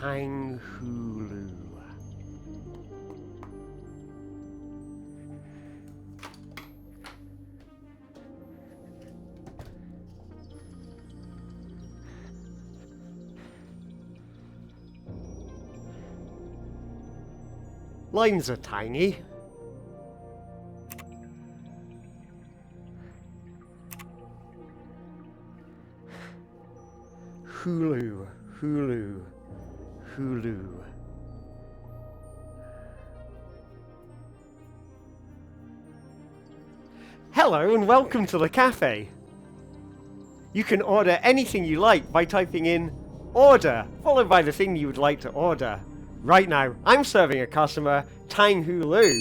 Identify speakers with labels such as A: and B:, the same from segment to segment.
A: Tang Hulu. Lines are tiny. Hulu, Hulu, Hulu. Hello and welcome to the cafe. You can order anything you like by typing in order, followed by the thing you would like to order. Right now, I'm serving a customer Tang Hulu.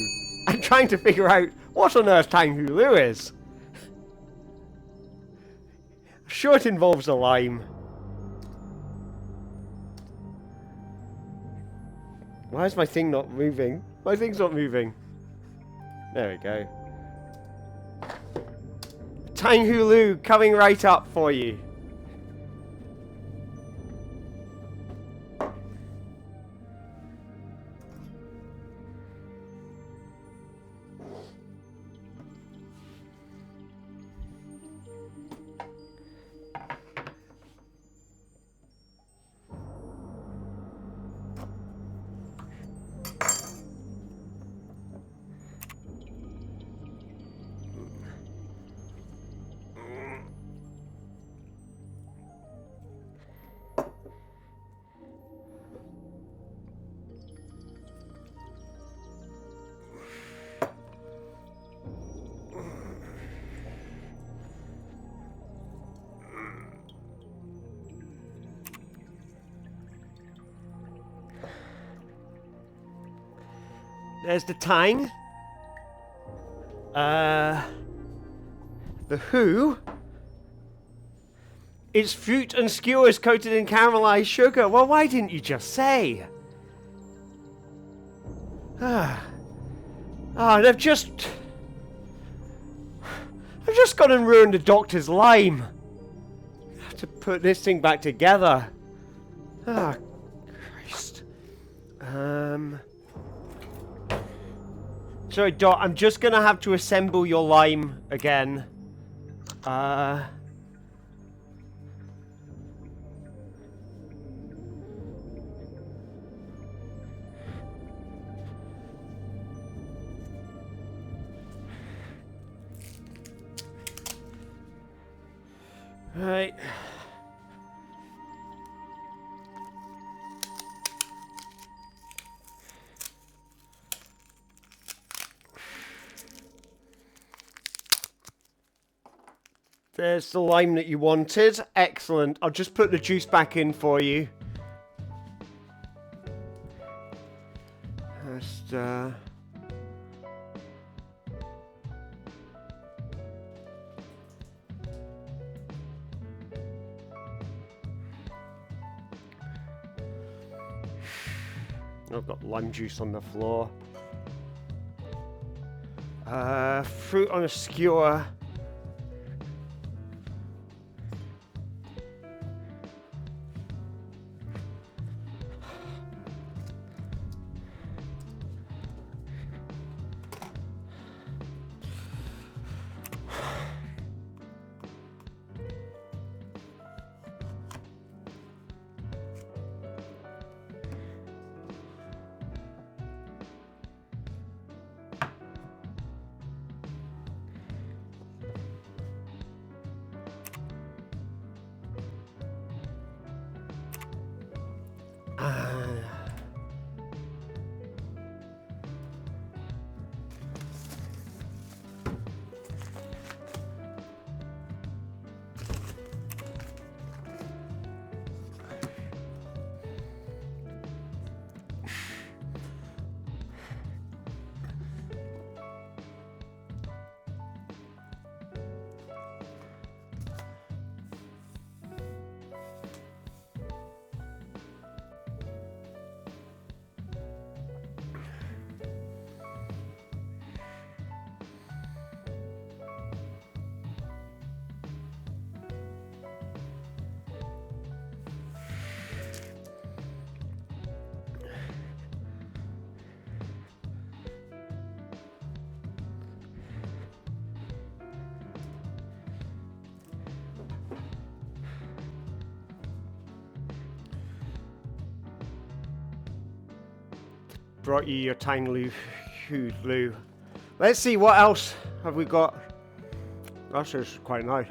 A: I'm trying to figure out what on earth Tang Hulu is. I'm sure it involves a lime. Why is my thing not moving? My thing's not moving. There we go. Tang Hulu coming right up for you. There's the Tang. The Who. It's fruit and skewers coated in caramelized sugar. Well, why didn't you just say? And I've just gone and ruined the doctor's lime. I have to put this thing back together. Ah, Christ. Sorry, Doc, I'm just gonna have to assemble your lime again. Right. There's the lime that you wanted. Excellent. I'll just put the juice back in for you. Just, I've got lime juice on the floor. Fruit on a skewer. brought you your tiny Lou. Let's see, what else have we got? This is quite nice.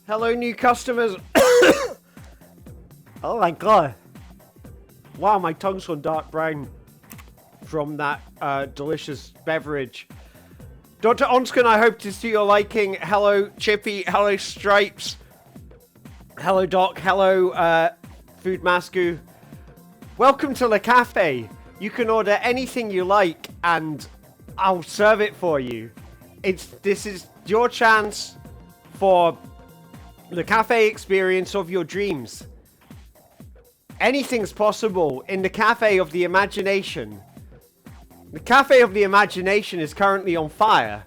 A: Hello, new customers. Oh my god. Wow, my tongue's gone dark brown from that delicious beverage. Dr. Onskin, I hope to see your liking. Hello, Chippy. Hello, Stripes. Hello, Doc. Hello, Food Masku. Welcome to the cafe. You can order anything you like, and I'll serve it for you. This is your chance for the cafe experience of your dreams. Anything's possible in the Cafe of the Imagination. The Cafe of the Imagination is currently on fire.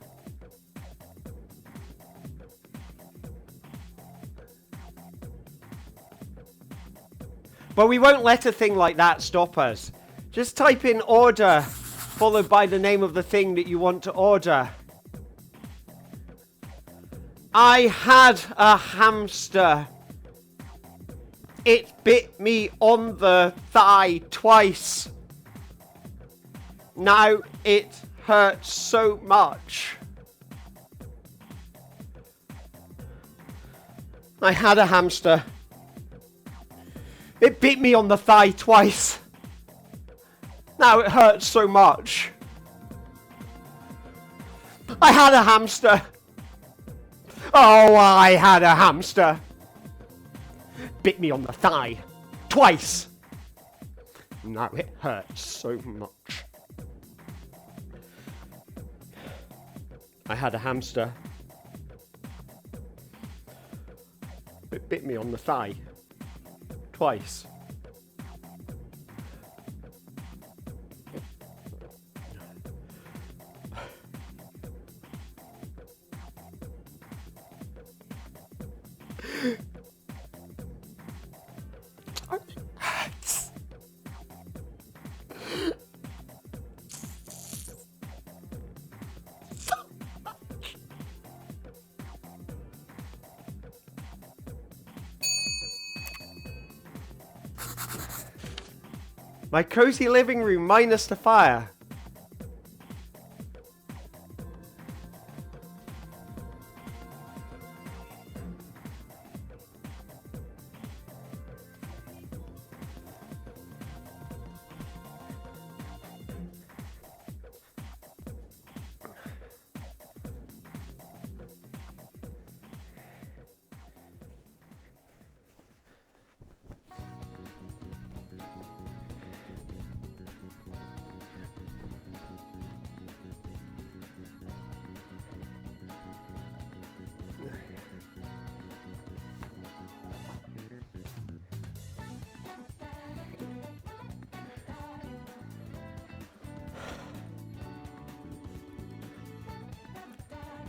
A: But we won't let a thing like that stop us. Just type in order, followed by the name of the thing that you want to order. I had a hamster. It bit me on the thigh twice. Now it hurts so much. I had a hamster. It bit me on the thigh twice. Now it hurts so much. I had a hamster. Oh, I had a hamster. Bit me on the thigh. Twice. Now it hurts so much. I had a hamster. It bit me on the thigh. Twice. My cozy living room minus the fire.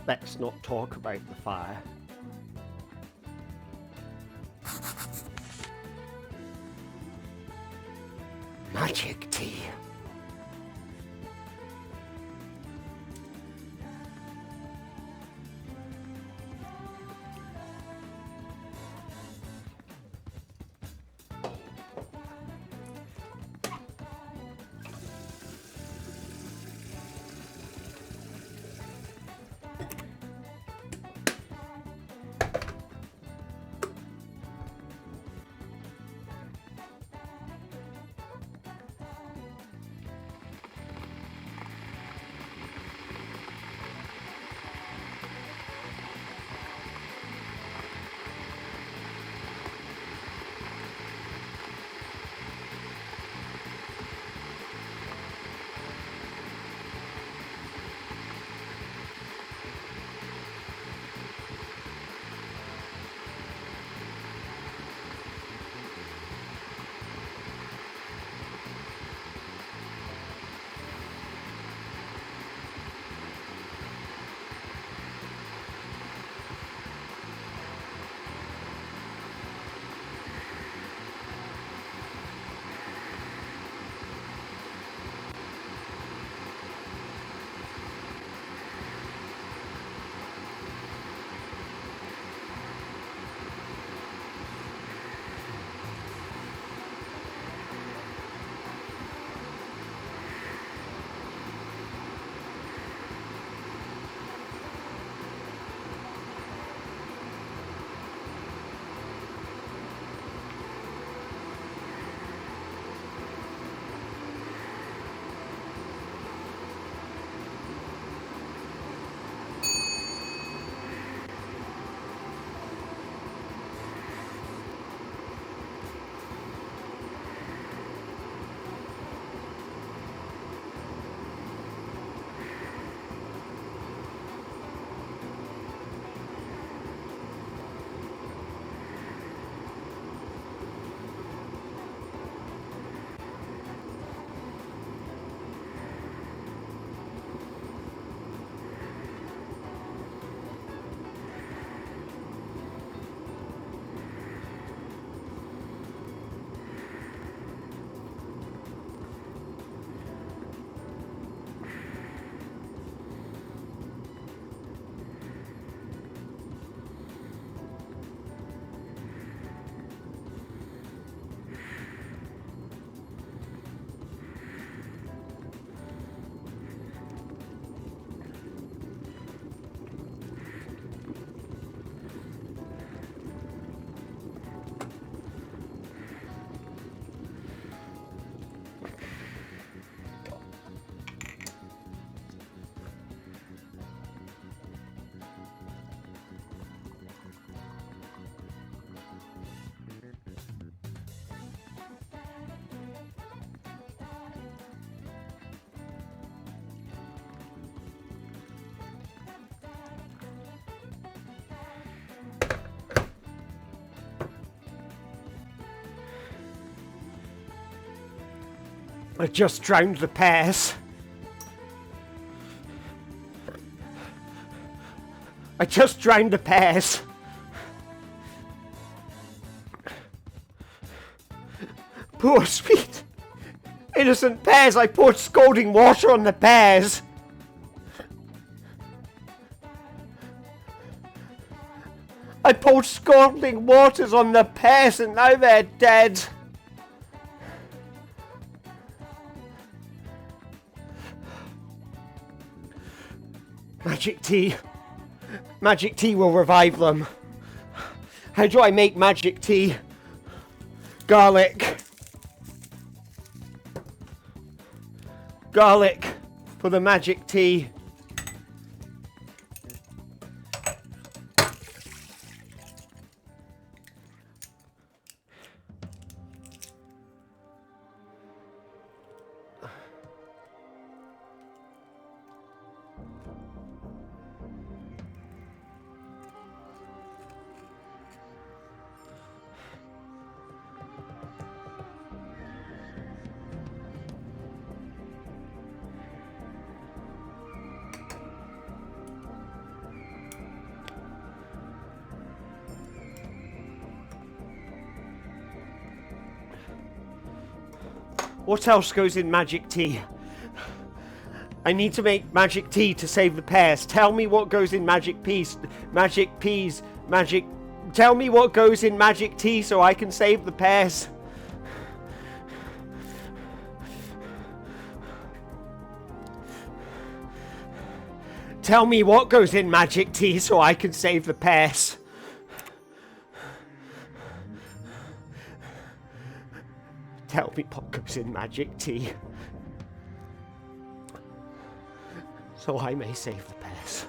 A: Let's not talk about the fire. Magic tea. I just drowned the pears. I just drowned the pears. Poor sweet innocent pears. I poured scalding water on the pears. I poured scalding waters on the pears and now they're dead. Magic tea. Magic tea will revive them. How do I make magic tea? Garlic. Garlic for the magic tea. What else goes in magic tea? I need to make magic tea to save the pears. Tell me what goes in magic peas. Magic peas. Magic... Tell me what goes in magic tea so I can save the pears. Tell me what goes in magic tea so I can save the pears. Tell me what goes in magic tea so I may save the pears.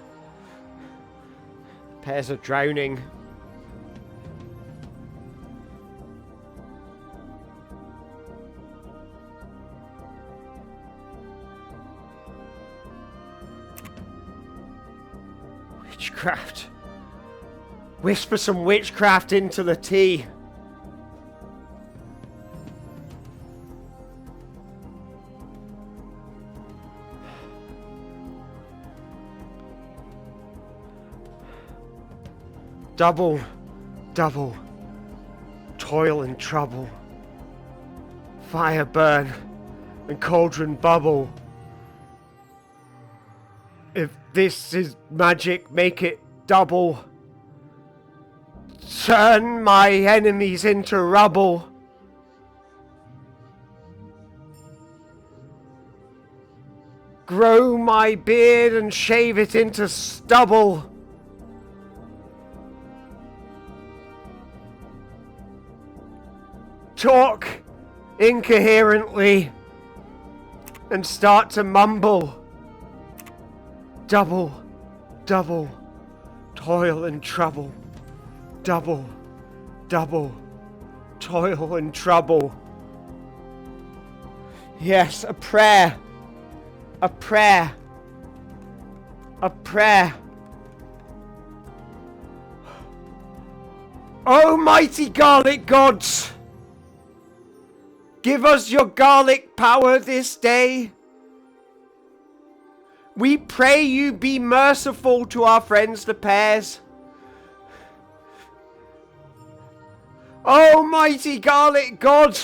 A: The pears are drowning. Witchcraft. Whisper some witchcraft into the tea. Double, double, toil and trouble. Fire burn and cauldron bubble. If this is magic, make it double. Turn my enemies into rubble. Grow my beard and shave it into stubble. Talk incoherently and start to mumble. Double, double, toil and trouble. Double, double, toil and trouble. Yes, a prayer. A prayer. A prayer. Almighty garlic gods! Give us your garlic power this day. We pray you be merciful to our friends the pears. Almighty garlic god,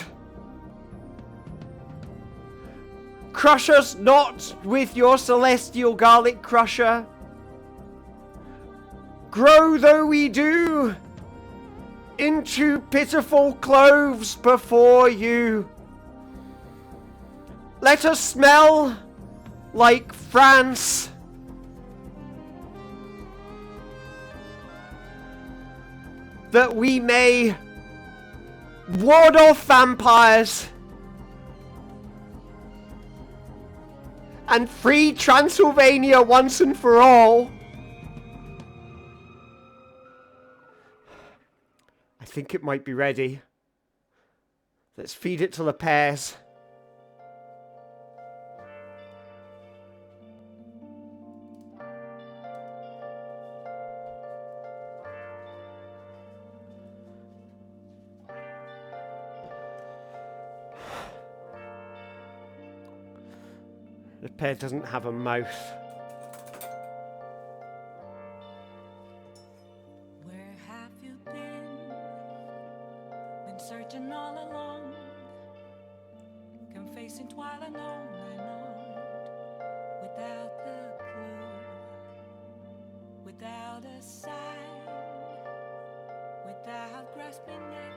A: crush us not with your celestial garlic crusher. Grow though we do into pitiful cloves before you. Let us smell like France. That we may ward off vampires and free Transylvania once and for all. I think it might be ready. Let's feed it to the pears. The pear doesn't have a mouth.
B: Where have you been? Been searching all along, confessing while alone and on, without a clue, without a sign, without grasping it.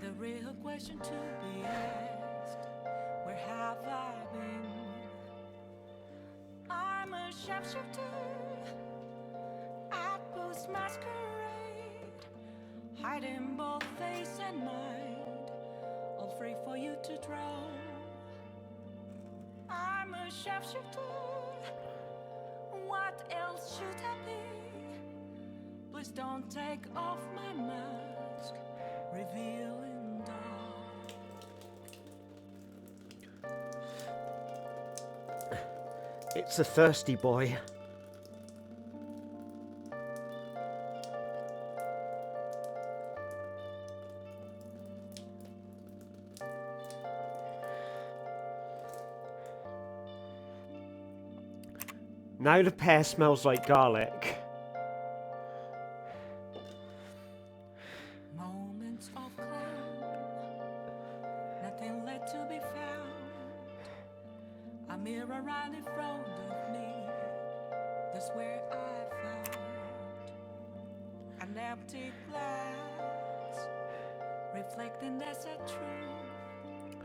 B: The real question to be asked: where have I been? I'm a sharpshooter at post masquerade, hiding both face and mind, all free for you to draw. I'm a sharpshooter. What else should I be? Please don't take off my mask, revealing dark.
A: It's a thirsty boy. Now the pear smells like garlic.
B: Moments of calm, nothing left to be found. A mirror right in front of me, that's where I found an empty glass, reflecting that's a truth.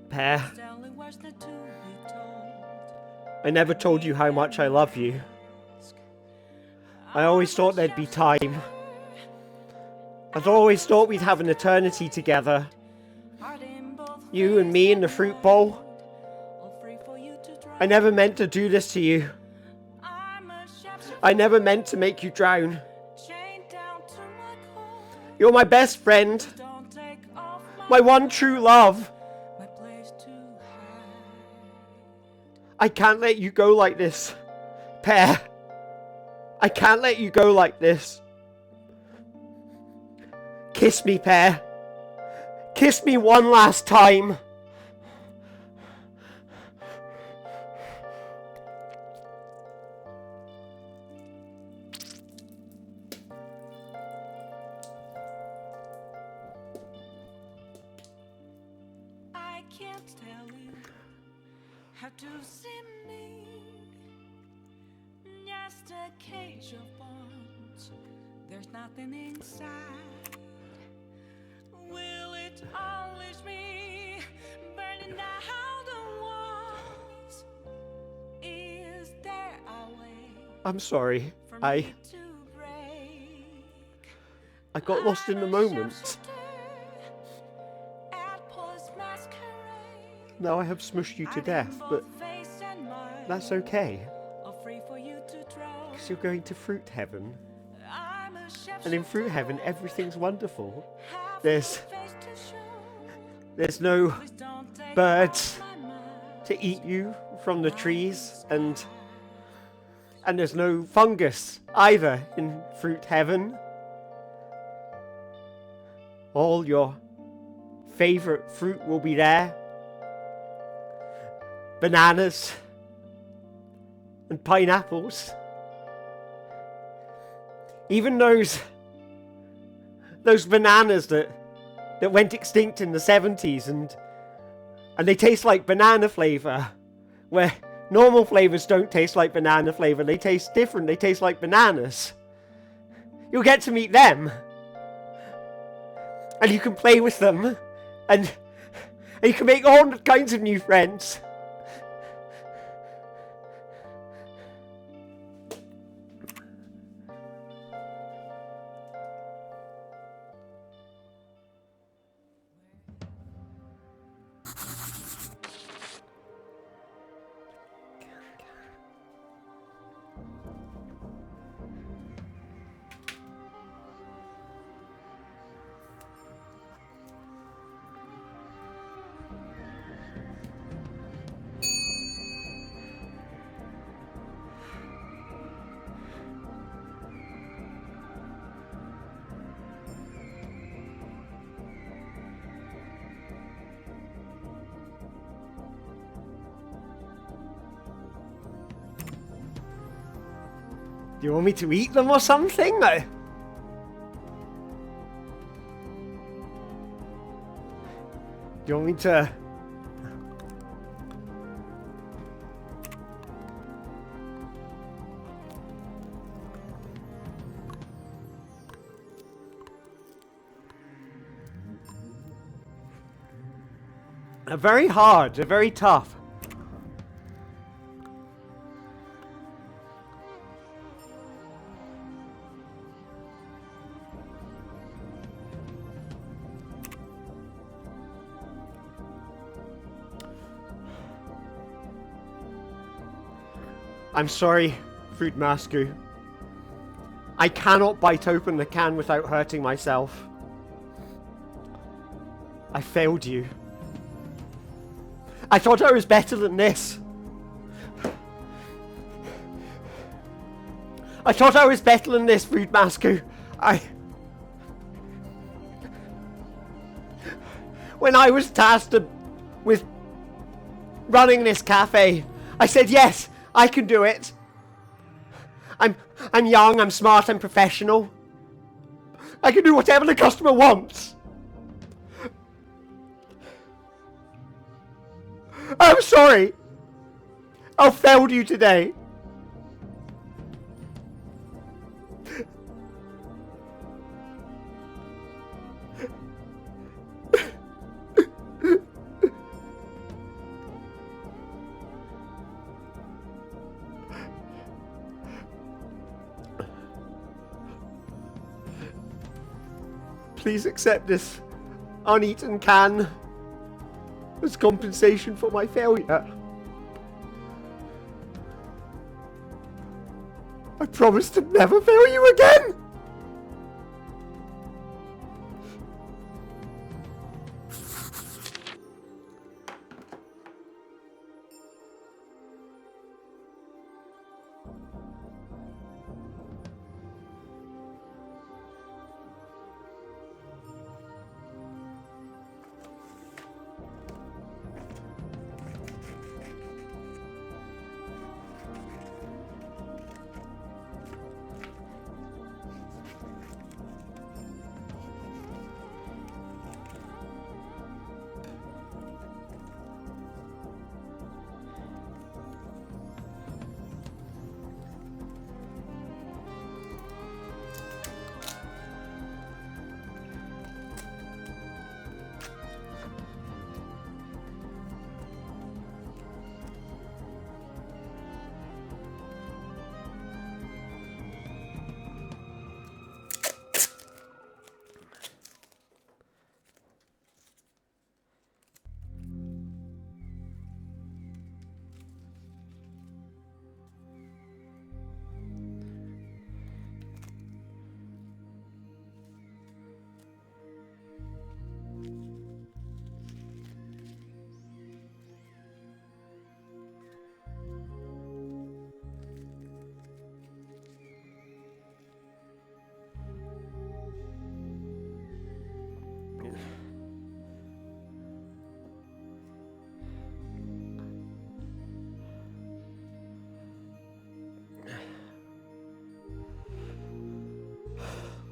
A: Pear,
B: Telling words not to be told.
A: I never told you how much I love you. I always thought there'd be time. I always thought we'd have an eternity together. You and me in the fruit bowl. I never meant to do this to you. I never meant to make you drown. You're my best friend. My one true love. I can't let you go like this, Pear. I can't let you go like this. Kiss me, Pear. Kiss me one last time.
B: I can't tell you how to see me. Just a cage of bones. There's nothing inside. Will it unleash me, burning down the walls? Is there a way
A: I'm sorry.
B: for me to break?
A: I got lost in the moment. Now I have smushed you to death, but that's okay. Because you're going to fruit heaven. And in fruit heaven, everything's wonderful. There's no birds to eat you from the trees, and there's no fungus either in fruit heaven. All your favorite fruit will be there. Bananas and pineapples. Even those bananas that went extinct in the 70s and they taste like banana flavor, where normal flavors don't taste like banana flavor. They taste different. They taste like bananas. You'll get to meet them, and you can play with them, and you can make all kinds of new friends. you want me to eat them or something? Do you want me to... They're very hard, they're very tough. I'm sorry, Fruit Masku. I cannot bite open the can without hurting myself. I failed you. I thought I was better than this. I thought I was better than this, Fruit Masku. When I was tasked with running this cafe, I said, yes, I can do it. I'm young, I'm smart, I'm professional. I can do whatever the customer wants. I'm sorry. I failed you today. Please accept this uneaten can as compensation for my failure. I promise to never fail you again!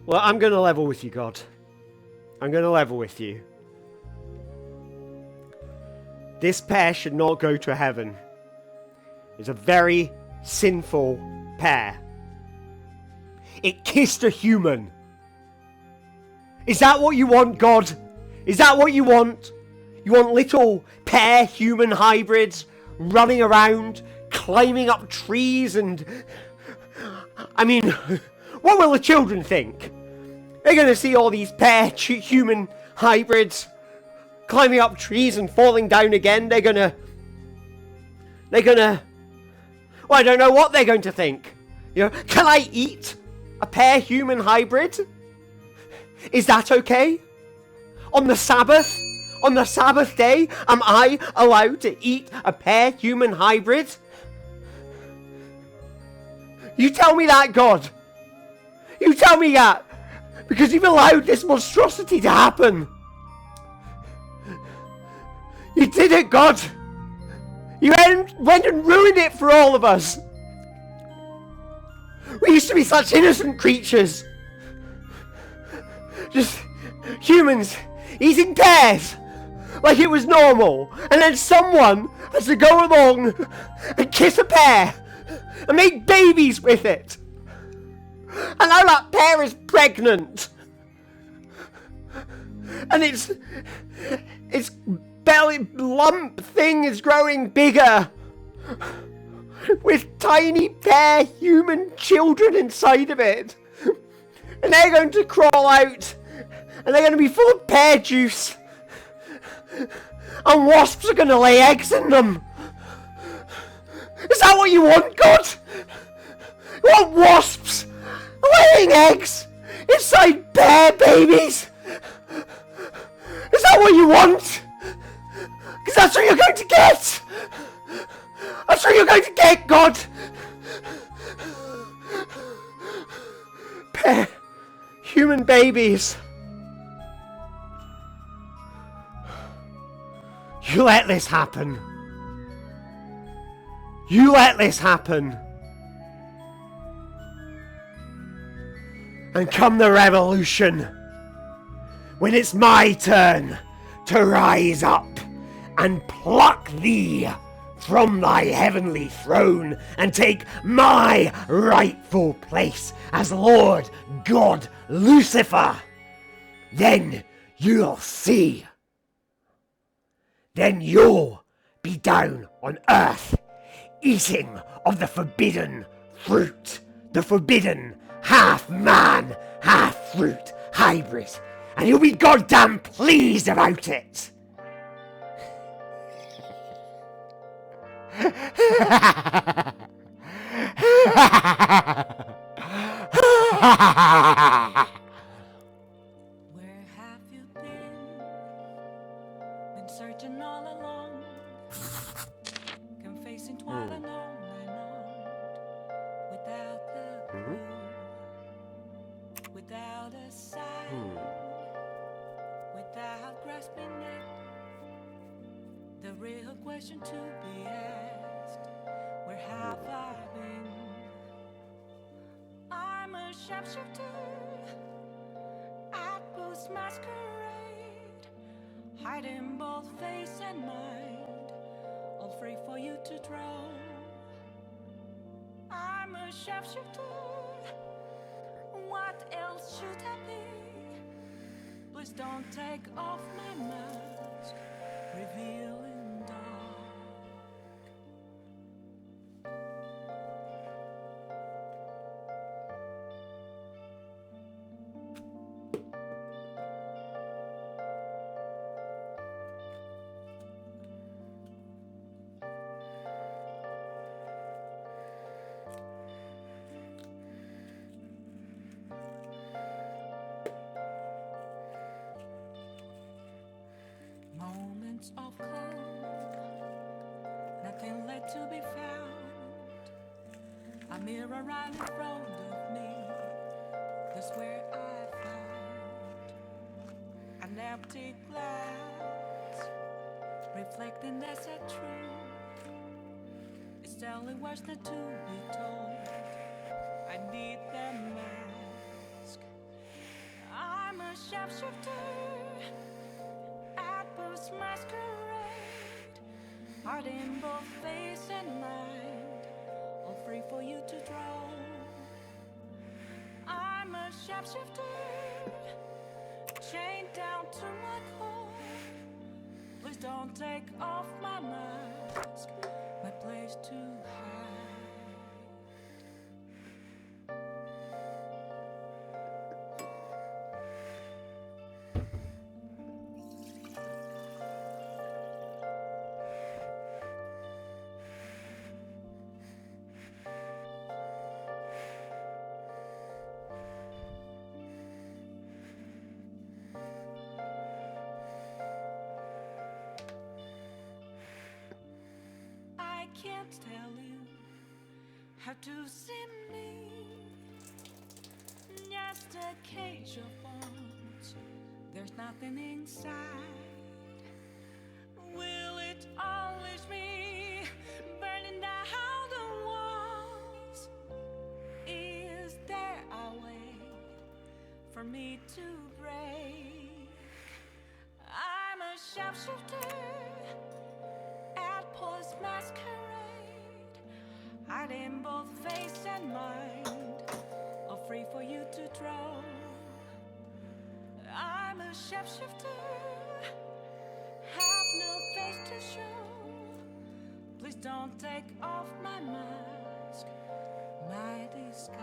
A: Well, I'm going to level with you, God. I'm going to level with you. This pair should not go to heaven. It's a very sinful pair. It kissed a human. Is that what you want, God? Is that what you want? You want little pair human hybrids running around, climbing up trees and... I mean, what will the children think? They're going to see all these pair human hybrids climbing up trees and falling down again. They're going to... Well, I don't know what they're going to think. You know, can I eat a pair human hybrid? Is that okay? On the Sabbath? On the Sabbath day, am I allowed to eat a pair human hybrid? You tell me that, God. You tell me that. Because you've allowed this monstrosity to happen. You did it, God. You went and ruined it for all of us. We used to be such innocent creatures. Just humans eating pears like it was normal. And then someone has to go along and kiss a pear and make babies with it. And now that pear is pregnant. And its belly lump thing is growing bigger. With tiny pear human children inside of it. And they're going to crawl out. And they're going to be full of pear juice. And wasps are going to lay eggs in them. Is that what you want, God? You want wasps laying eggs inside pear babies? Is that what you want? Because that's what you're going to get. That's what you're going to get, God. Pear human babies. You let this happen. You let this happen. And come the revolution, when it's my turn to rise up and pluck thee from thy heavenly throne and take my rightful place as Lord God Lucifer, then you'll see. Then you'll be down on earth, eating of the forbidden fruit, the forbidden half-man, half-fruit hybrid, and you'll be goddamn pleased about it.
B: Where have you been? Been searching all along, confessing twilight on and on, without a clue, without a sign, without grasping it. The real question to be asked: where have I been? I'm a sharpshooter at Booth's masquerade, hiding both face and mind, all free for you to draw. I'm a sharpshooter. What else should I be? Please don't take off my mask, revealing dark. Moments of calm, nothing left to be found. A mirror right in front of me, that's where I found an empty glass, reflecting that's a truth. It's telling words not to be told. I need the mask. I'm a sharpshooter at Booth's masquerade, heart in both face and mind, all free for you to draw. I'm a sharpshooter, chained down to my core. Please don't take off my mask, my place to hide. I can't tell you how to see me. Just a cage of bones, there's nothing inside. Will it always be burning down the walls? Is both face and mind are free for you to draw. I'm a shapeshifter, have no face to show. Please don't take off my mask, my disguise.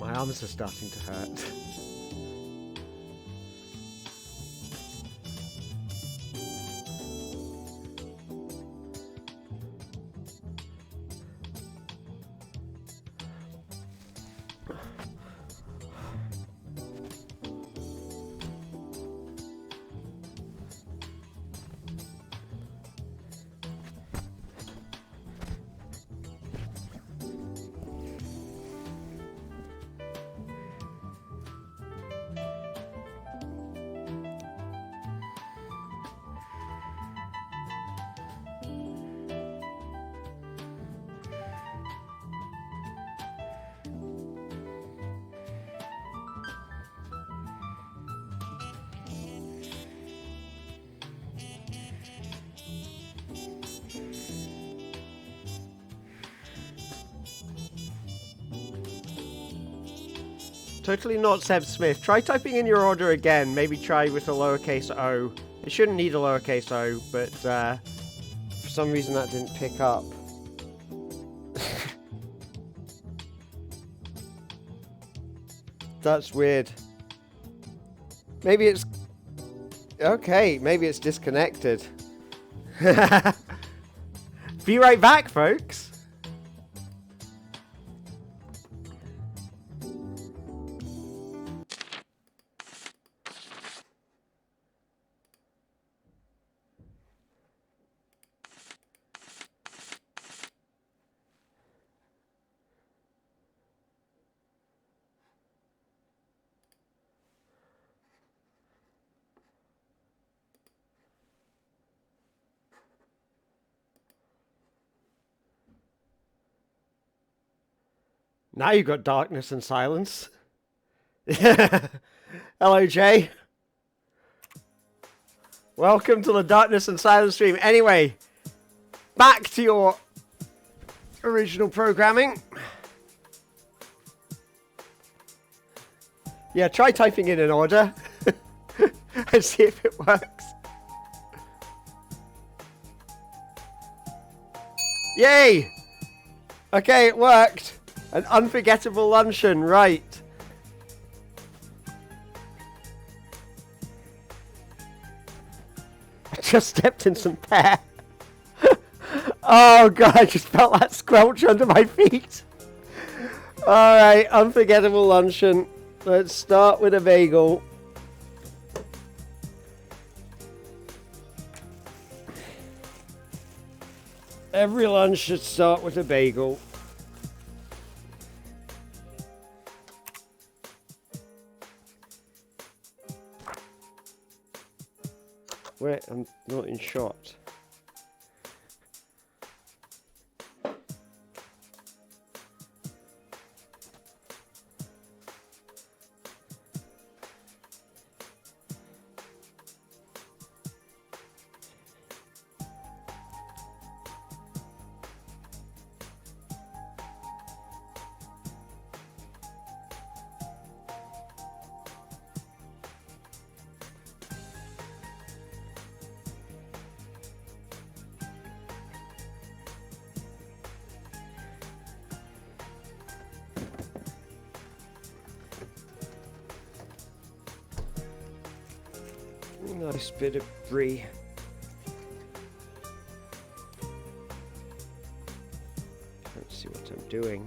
A: My arms are starting to hurt. Totally not Seb Smith. Try typing in your order again. Maybe try with a lowercase o. It shouldn't need a lowercase o, but for some reason that didn't pick up. That's weird. Maybe it's... Okay, maybe it's disconnected. Be right back, folks. Now you've got darkness and silence. Hello, Jay. Welcome to the darkness and silence stream. Anyway, back to your original programming. Yeah, try typing in an order and see if it works. Yay! Okay, it worked. An unforgettable luncheon, right. I just stepped in some pear. Oh god, I just felt that squelch under my feet. Alright, unforgettable luncheon. Let's start with a bagel. Every lunch should start with a bagel. Wait, I'm not in shot. Nice bit of brie. Let's see what I'm doing.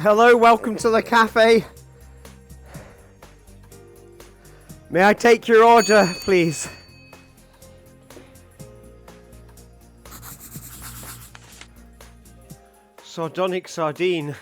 A: Hello, welcome to the cafe. May I take your order, please? Sardonic sardine.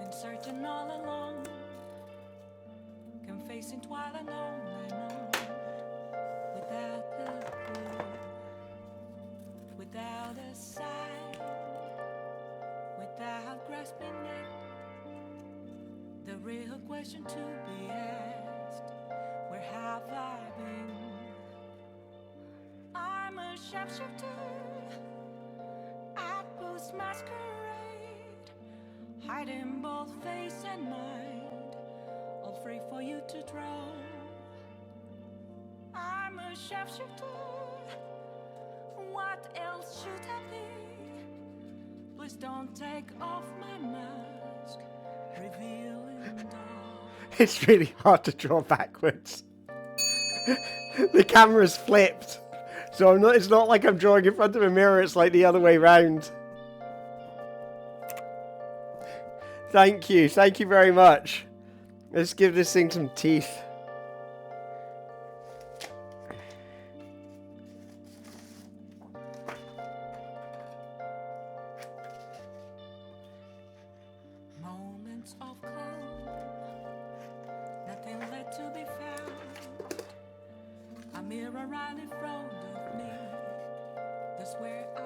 B: been searching all along, confessing twilight on and on, without the clue, without a sign, without grasping it. The real question to be asked: where have I been? I'm a sharpshooter at Booth's masquerade, hiding both face and mind, all free for you to draw. I'm a sharpshooter. What else should I be? Please don't take off my mask, revealing all.
A: It's really hard to draw backwards. The camera's flipped. So it's not like I'm drawing in front of a mirror, it's like the other way round. Thank you very much. Let's give this thing some teeth.
B: Moments of calm, nothing left to be found. A mirror right in front of me, that's where I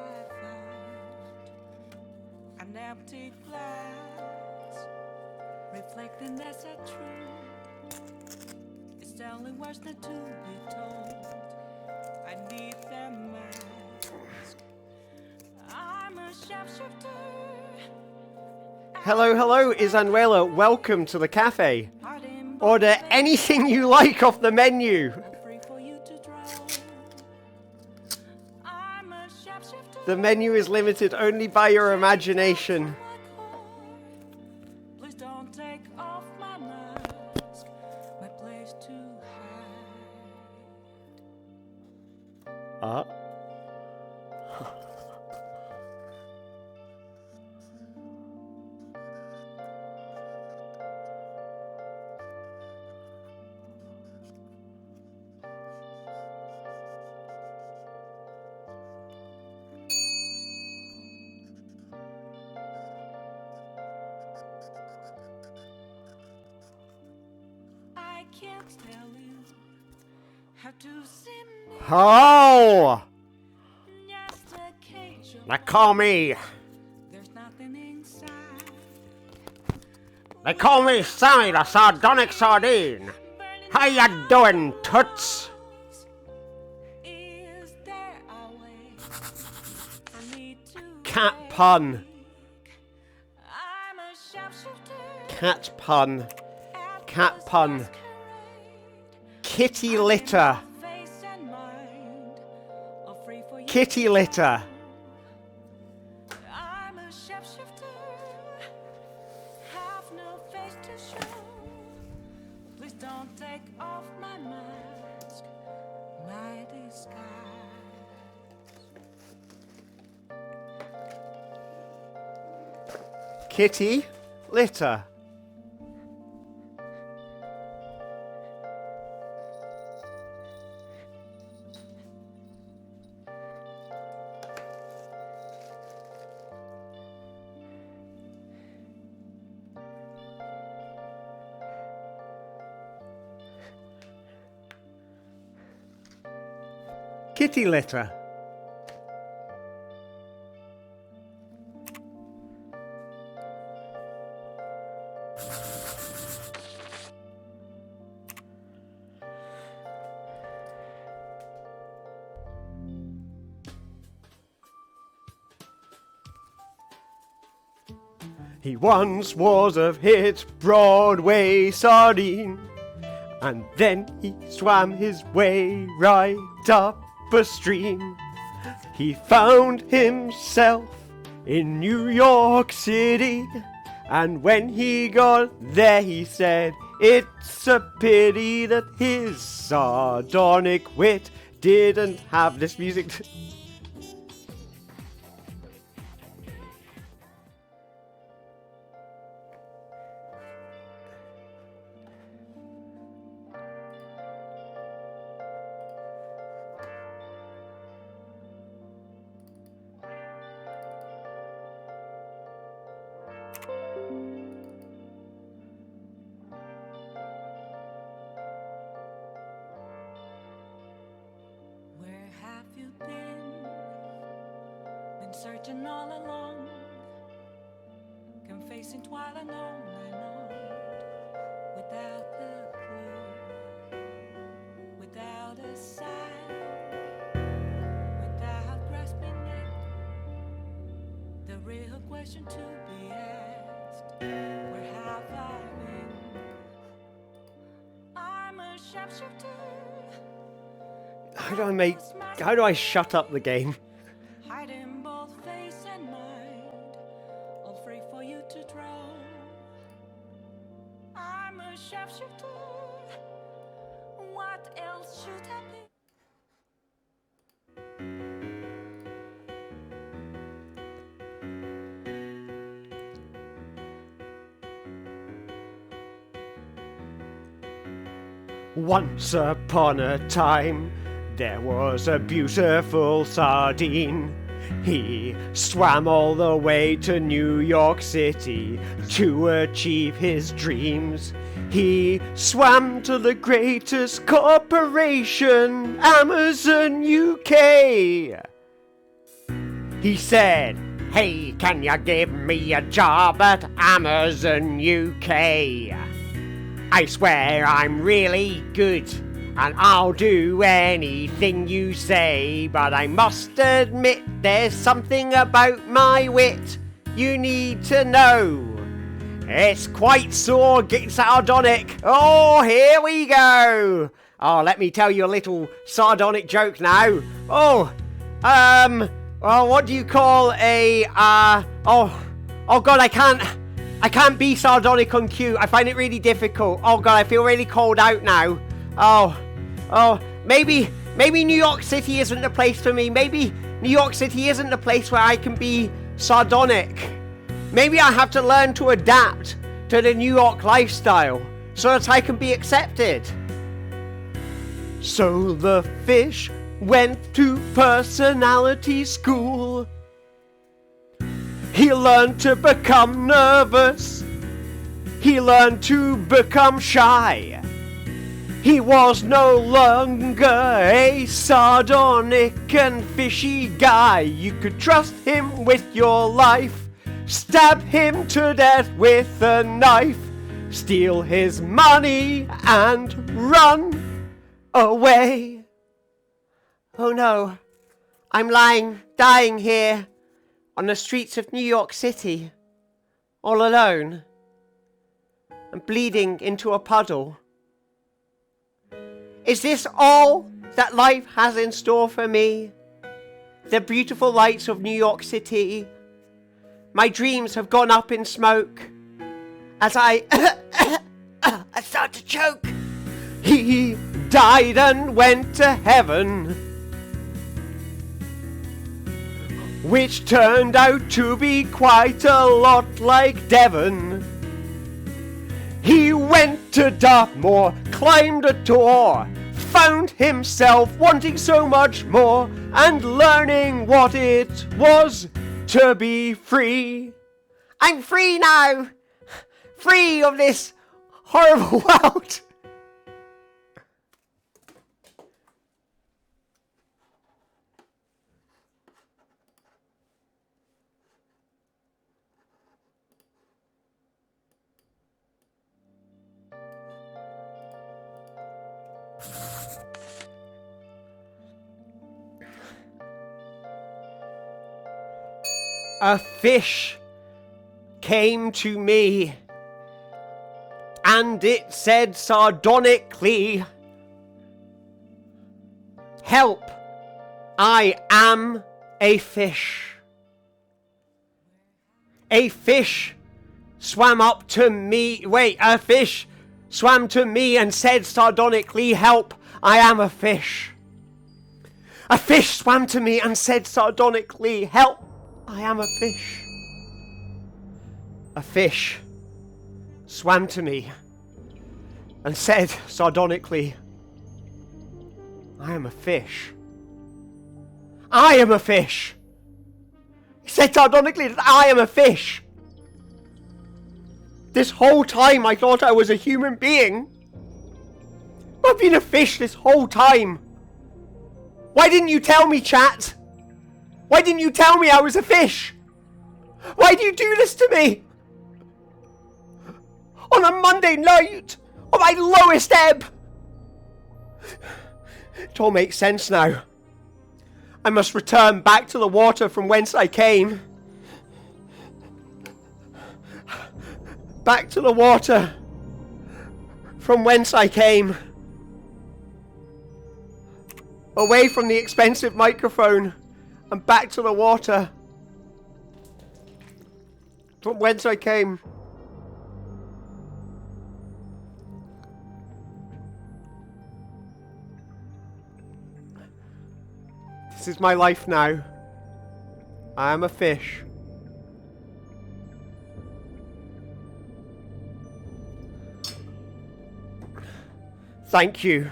B: found an empty glass, reflecting that's a truth. It's telling words not to be told. I need the mask. I'm a sharpshooter.
A: Hello, Izanuela. Welcome to the cafe. Order anything you like off the menu. The menu is limited only by your imagination.
B: Please don't take off my mask, my place to hide. I can't tell you how to see me.
A: Oh!
B: Just a cage of
A: They call me.
B: there's nothing inside.
A: They call me Sammy the Sardonic Sardine. How ya doing, toots?
B: Is there a way for me to
A: Cat pun.
B: I'm a sharpshooter
A: Cat pun.
B: at
A: Cat
B: this
A: pun.
B: masquerade.
A: Kitty litter.
B: Face and mind, all free for you
A: Kitty
B: to
A: litter.
B: I'm a sharpshooter, have no face to show. Please don't take off my mask, my disguise.
A: Kitty litter. Kitty litter. He once was a hit Broadway sardine, and then he swam his way right up a stream. He found himself in New York City, and when he got there he said, it's a pity that his sardonic wit didn't have this music.
B: searching all along, confessing while I know without a clue, without a sign, without grasping it. The real question to be asked: where have I been? I'm a sharpshooter.
A: How do I shut up the game?
B: Hiding both face and mind, all free for you to draw. I'm a sharpshooter. What else should I be?
A: Once upon a time, there was a beautiful sardine. He swam all the way to New York City to achieve his dreams. He swam to the greatest corporation, Amazon UK. He said, "Hey, can you give me a job at Amazon UK? I swear I'm really good, and I'll do anything you say, but I must admit there's something about my wit you need to know. It's quite sardonic. Oh, here we go. Oh, let me tell you a little sardonic joke now. Well, what do you call a, oh God, I can't be sardonic on cue. I find it really difficult. Oh God, I feel really cold out now. Maybe New York City isn't the place for me. Maybe New York City isn't the place where I can be sardonic. Maybe I have to learn to adapt to the New York lifestyle so that I can be accepted. So the fish went to personality school. He learned to become nervous. He learned to become shy. He was no longer a sardonic and fishy guy. You could trust him with your life, stab him to death with a knife, steal his money and run away. Oh no, I'm dying here on the streets of New York City, all alone, and bleeding into a puddle. Is this all that life has in store for me? The beautiful lights of New York City. My dreams have gone up in smoke as I start to choke. He died and went to heaven, which turned out to be quite a lot like Devon. He went to Dartmoor, climbed a door, found himself wanting so much more, and learning what it was to be free. I'm free now! Free of this horrible world! A fish came to me, and it said sardonically, "Help, I am a fish." A fish swam up to me. A fish swam to me and said sardonically, "Help, I am a fish." A fish swam to me and said sardonically, "Help, I am a fish." A fish swam to me and said sardonically, "I am a fish." I am a fish. He said sardonically that I am a fish. This whole time I thought I was a human being. I've been a fish this whole time. Why didn't you tell me, chat? Why didn't you tell me I was a fish? Why do you do this to me? On a Monday night, on my lowest ebb. It all makes sense now. I must return back to the water from whence I came. Back to the water from whence I came. Away from the expensive microphone and back to the water from whence I came. This is my life now. I am a fish. Thank you,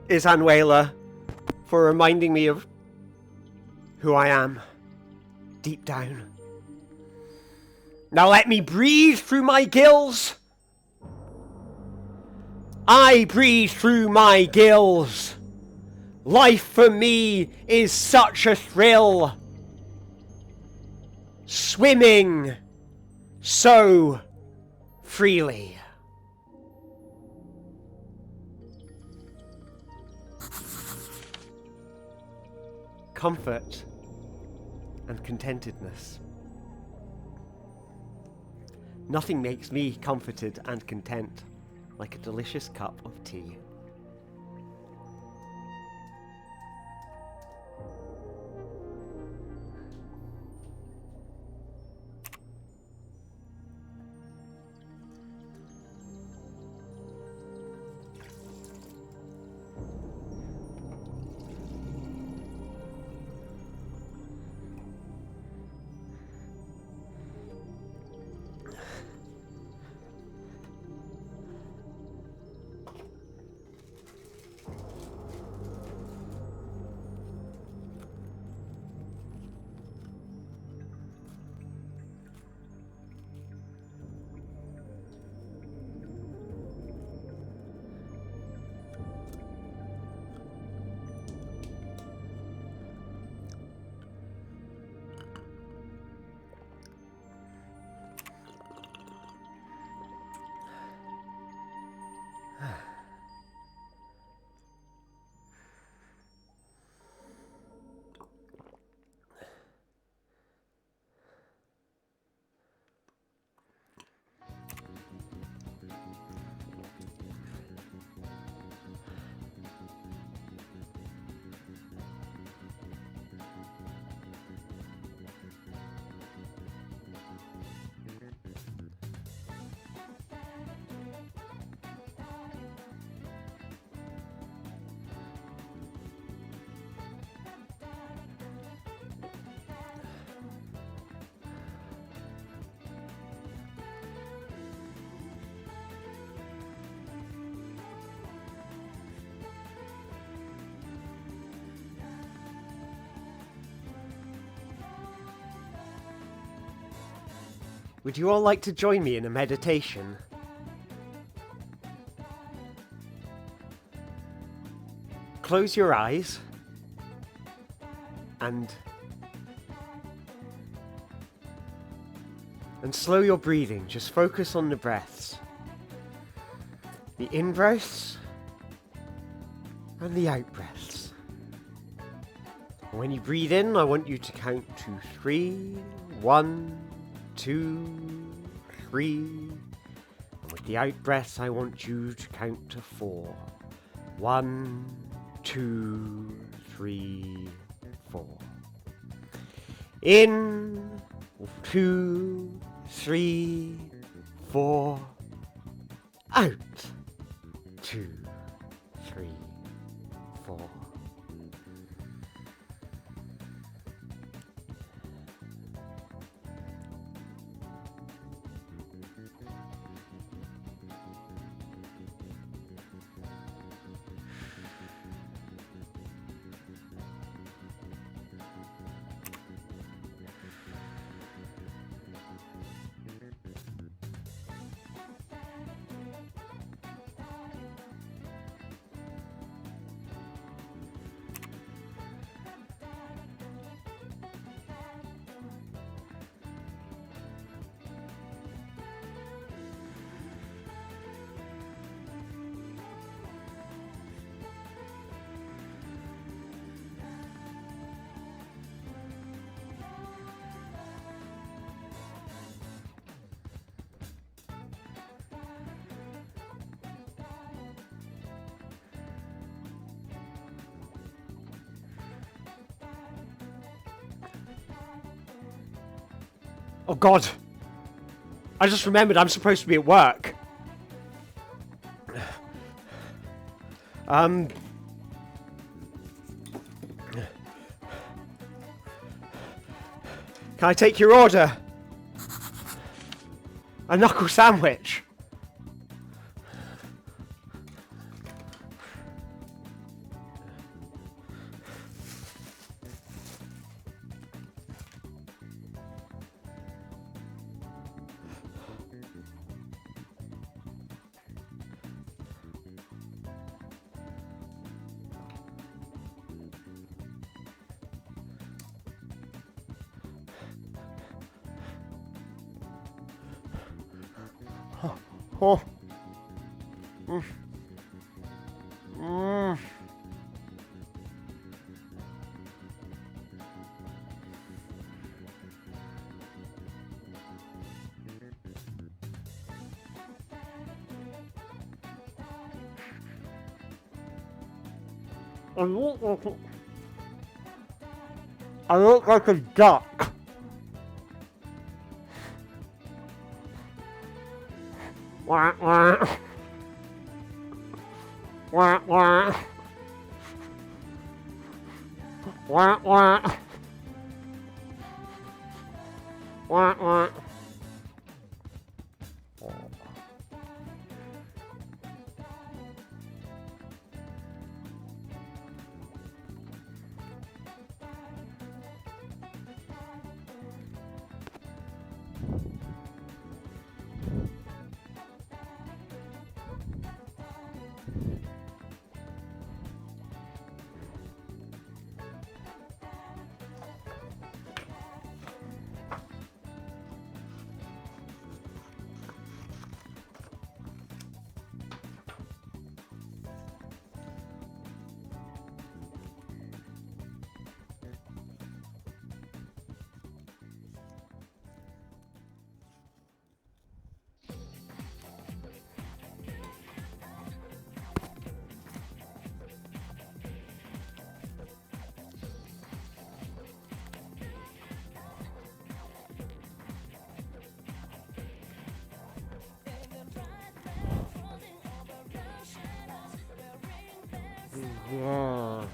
A: Izan Whaler, for reminding me of who I am, deep down. Now let me breathe through my gills. I breathe through my gills. Life for me is such a thrill. Swimming so freely. Comfort and contentedness. Nothing makes me comforted and content like a delicious cup of tea. Would you all like to join me in a meditation? Close your eyes and slow your breathing. Just focus on the breaths. The in-breaths and the out-breaths. When you breathe in, I want you to count to 3. 1, 2, 3. And with the out breaths, I want you to count to 4. 1, 2, 3, 4. In, 2, 3, 4. Out, 2, 3, 4. Oh God. I just remembered I'm supposed to be at work. Can I take your order? A knuckle sandwich. Oh. Mm. Mm. I look like a duck. Wah, wah. Wah, wah. Wah, wah. Wah, wah. Yeah.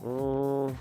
A: Mm.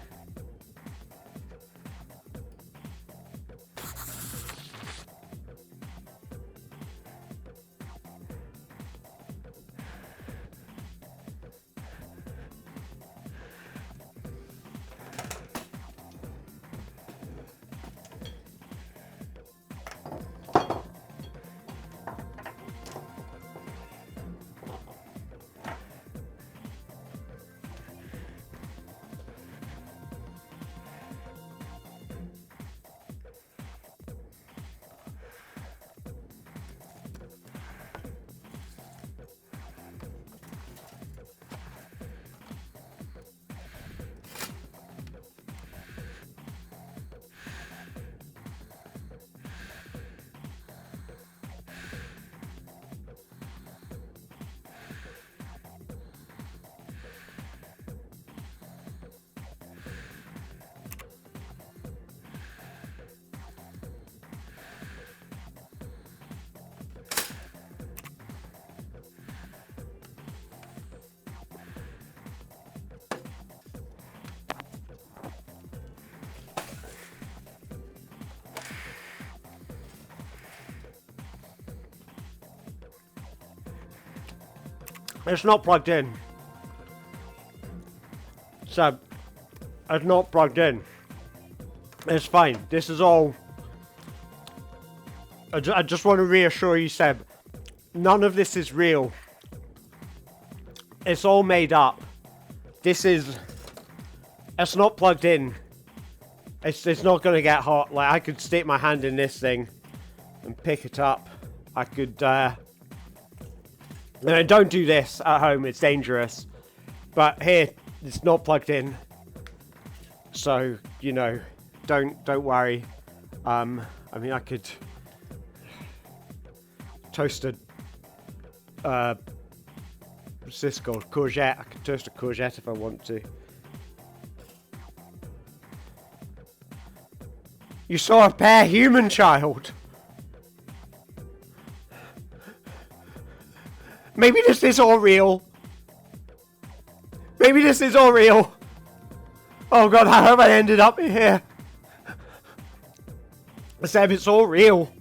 A: It's not plugged in. Seb, it's not plugged in. It's fine. This is all... I just want to reassure you, Seb. None of this is real. It's all made up. This is... It's not plugged in. It's not going to get hot. Like, I could stick my hand in this thing and pick it up. I could... No, don't do this at home. It's dangerous. But here, it's not plugged in. So, you know, don't worry. I mean, I could toast a what's this called? Courgette. I could toast a courgette if I want to. You saw a bare human child. Maybe this is all real. Maybe this is all real. Oh god, how have I ended up here? Seb, it's all real.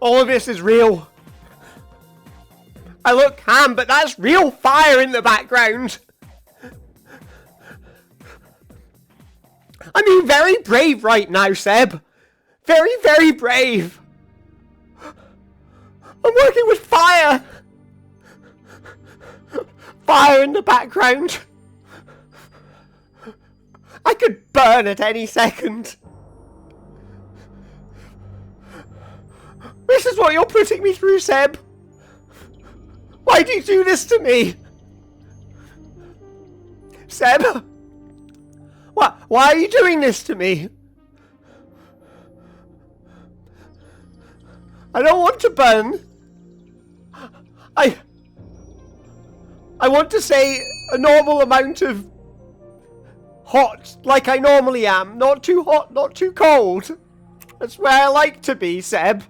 A: All of this is real. I look calm, but that's real fire in the background. I'm being very brave right now, Seb. Very, very brave. I'm working with fire. Fire in the background. I could burn at any second. This is what you're putting me through, Seb. Why do you do this to me? Seb? What? Why are you doing this to me? I don't want to burn. I want to say a normal amount of hot, like I normally am. Not too hot, not too cold. That's where I like to be, Seb.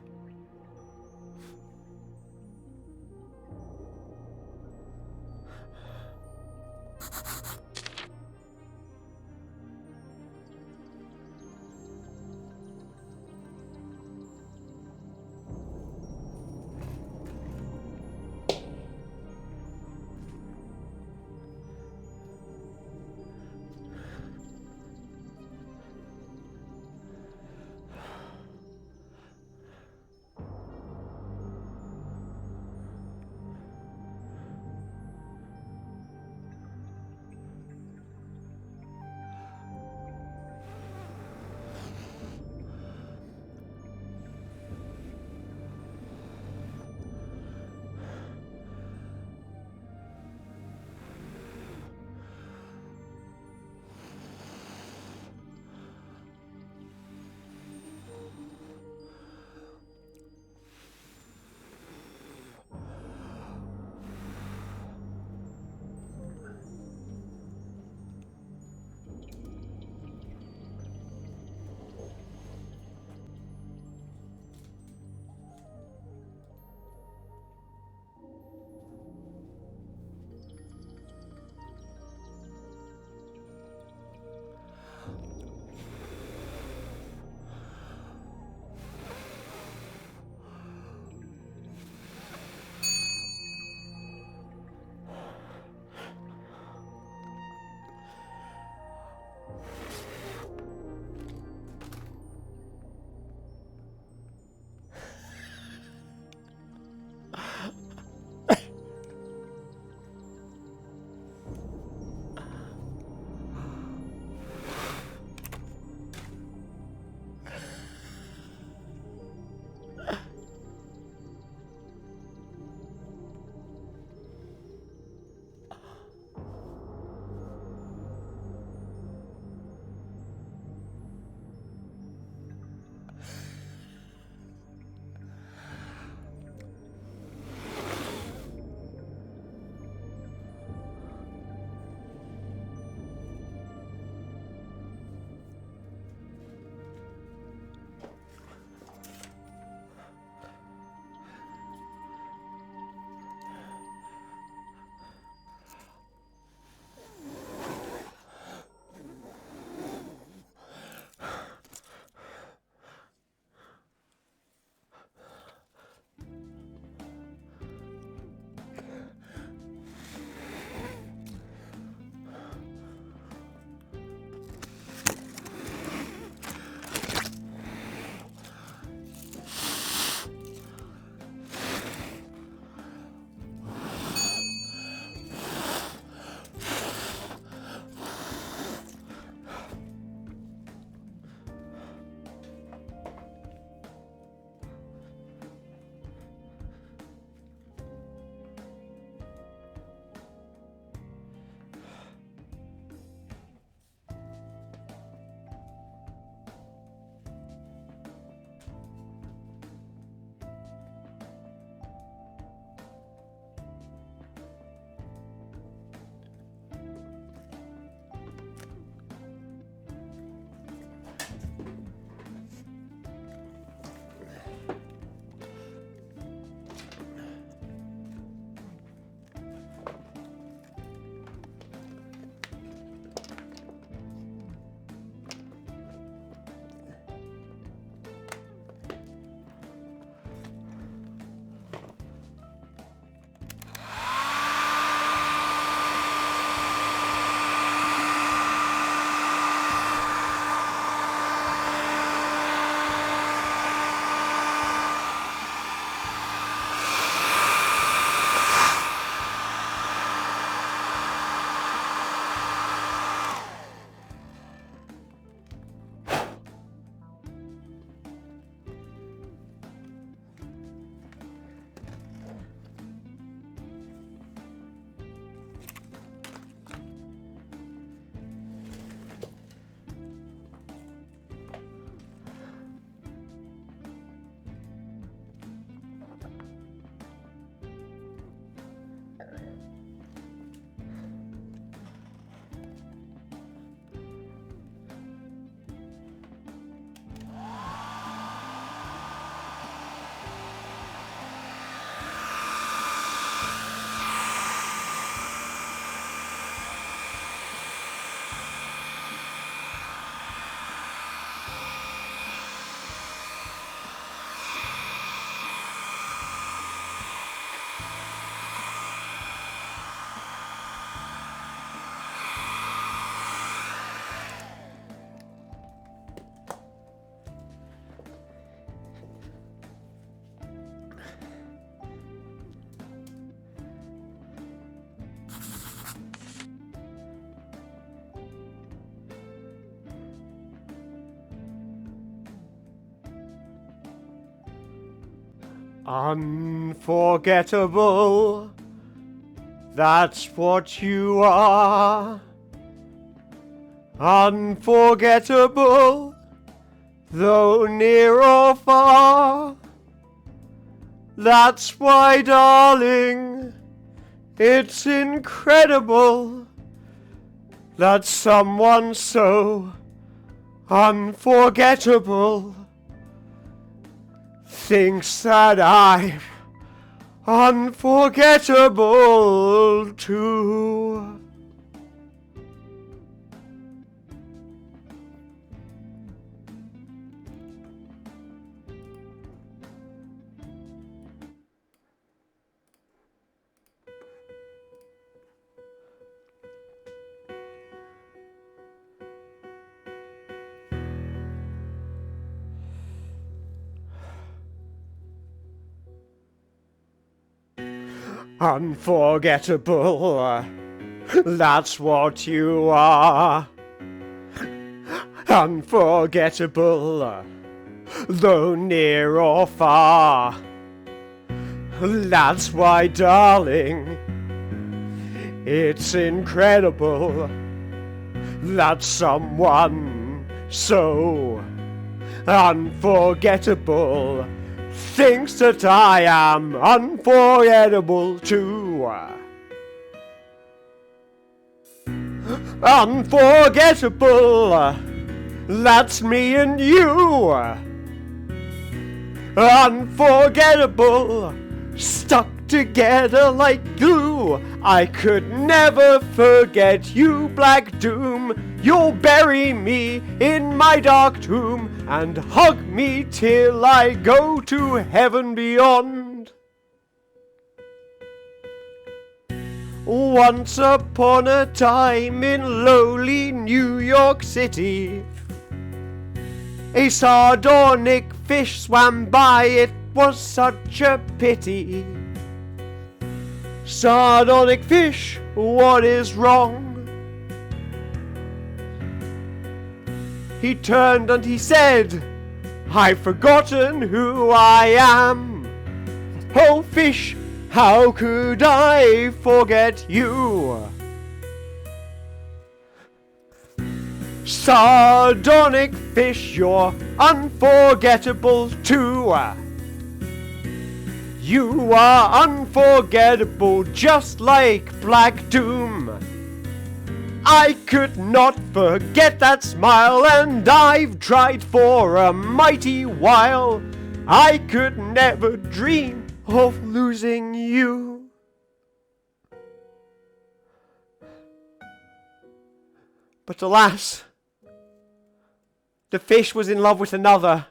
A: Unforgettable, that's what you are. Unforgettable, though near or far. That's why, darling, it's incredible that someone so unforgettable thinks that I'm unforgettable too. Unforgettable, that's what you are. Unforgettable, though near or far. That's why, darling, it's incredible that someone so unforgettable thinks that I am unforgettable too. Unforgettable, that's me and you. Unforgettable, stuck together like glue. I could never forget you, Black Doom. You'll bury me in my dark tomb and hug me till I go to heaven beyond. Once upon a time in lowly New York City, a sardonic fish swam by, it was such a pity. Sardonic fish, what is wrong? He turned and he said, I've forgotten who I am. Oh fish, how could I forget you? Sardonic fish, you're unforgettable too. You are unforgettable, just like Black Doom. I could not forget that smile, and I've tried for a mighty while. I could never dream of losing you. But alas, the fish was in love with another.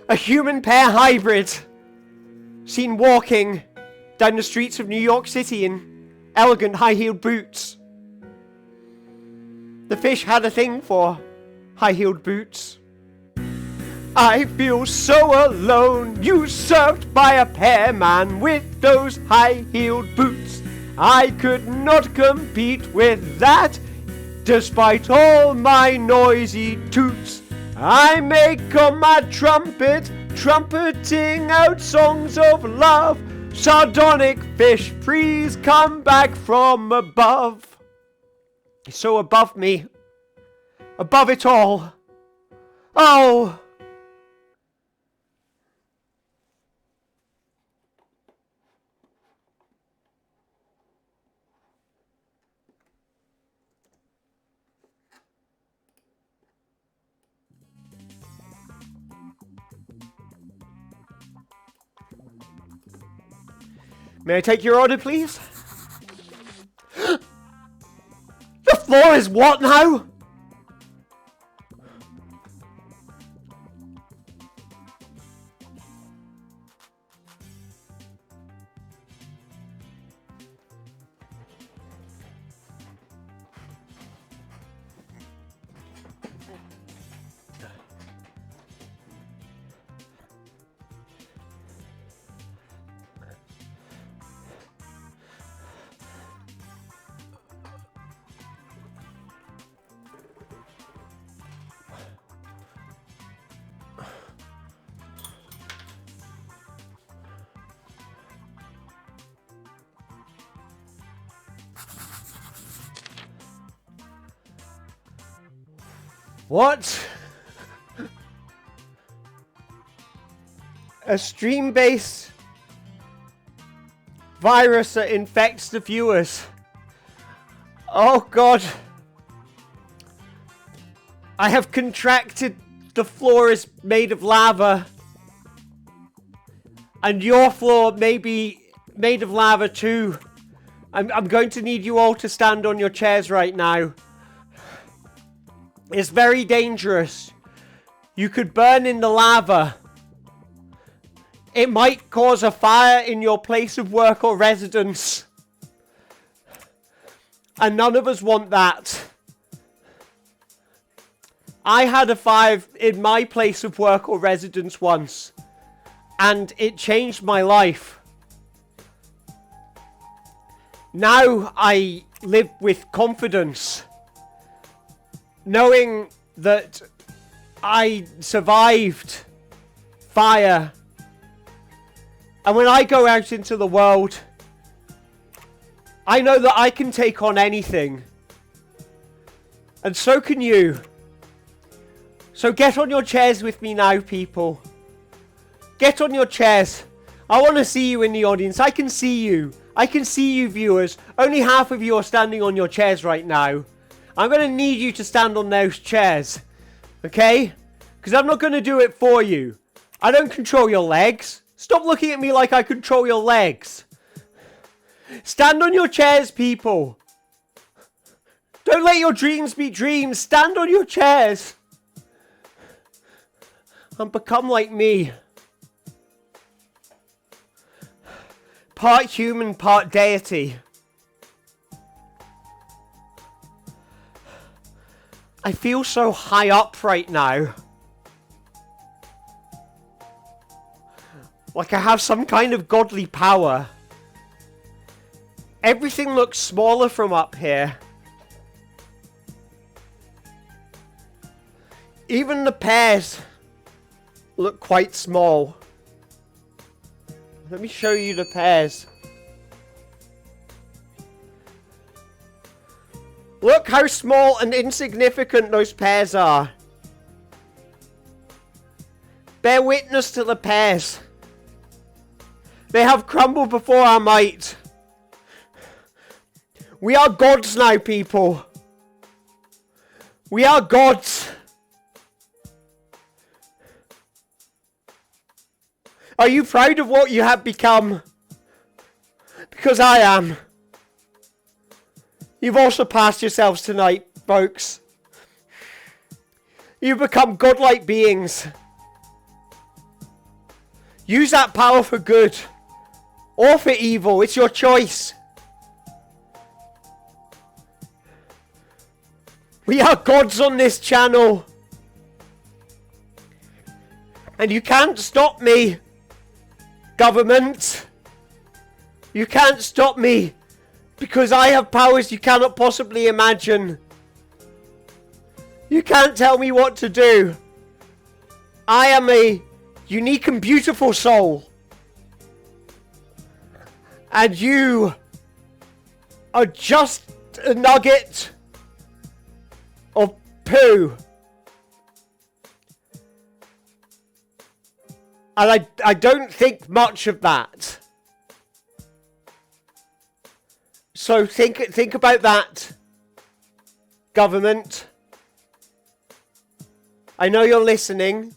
A: A human pair hybrid, seen walking down the streets of New York City in elegant high-heeled boots. The fish had a thing for high-heeled boots. I feel so alone, usurped by a pair man with those high-heeled boots. I could not compete with that, despite all my noisy toots. I make on my trumpet, trumpeting out songs of love. Sardonic fish, please come back from above. It's so above me, above it all. Oh! May I take your order, please? The floor is what now? What? A stream-based virus that infects the viewers. Oh God. I have contracted. The floor is made of lava. And your floor may be made of lava too. I'm going to need you all to stand on your chairs right now. It's very dangerous. You could burn in the lava. It might cause a fire in your place of work or residence. And none of us want that. I had a fire in my place of work or residence once. And it changed my life. Now I live with confidence. Knowing that I survived fire. And when I go out into the world, I know that I can take on anything. And so can you. So get on your chairs with me now, people. Get on your chairs. I want to see you in the audience. I can see you. I can see you, viewers. Only half of you are standing on your chairs right now. I'm going to need you to stand on those chairs. Okay? Because I'm not going to do it for you. I don't control your legs. Stop looking at me like I control your legs. Stand on your chairs, people. Don't let your dreams be dreams. Stand on your chairs. And become like me. Part human, part deity. I feel so high up right now. Like I have some kind of godly power. Everything looks smaller from up here. Even the pears look quite small. Let me show you the pears. Look how small and insignificant those pears are. Bear witness to the pears. They have crumbled before our might. We are gods now, people. We are gods. Are you proud of what you have become? Because I am. You've all surpassed yourselves tonight, folks. You've become godlike beings. Use that power for good or for evil. It's your choice. We are gods on this channel. And you can't stop me, government. You can't stop me because I have powers you cannot possibly imagine. You can't tell me what to do. I am a unique and beautiful soul. And you are just a nugget of poo. And I don't think much of that. So think about that, government. I know you're listening.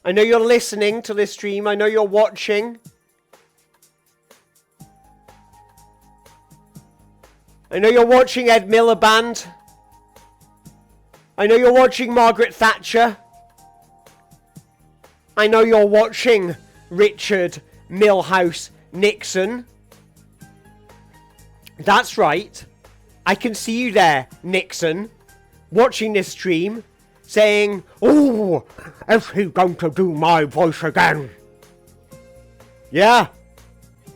A: I know you're listening to this stream. I know you're watching. I know you're watching Ed Miliband. I know you're watching Margaret Thatcher. I know you're watching Richard Milhouse Nixon. That's right. I can see you there, Nixon, watching this stream, saying, "Oh, is he going to do my voice again?" Yeah.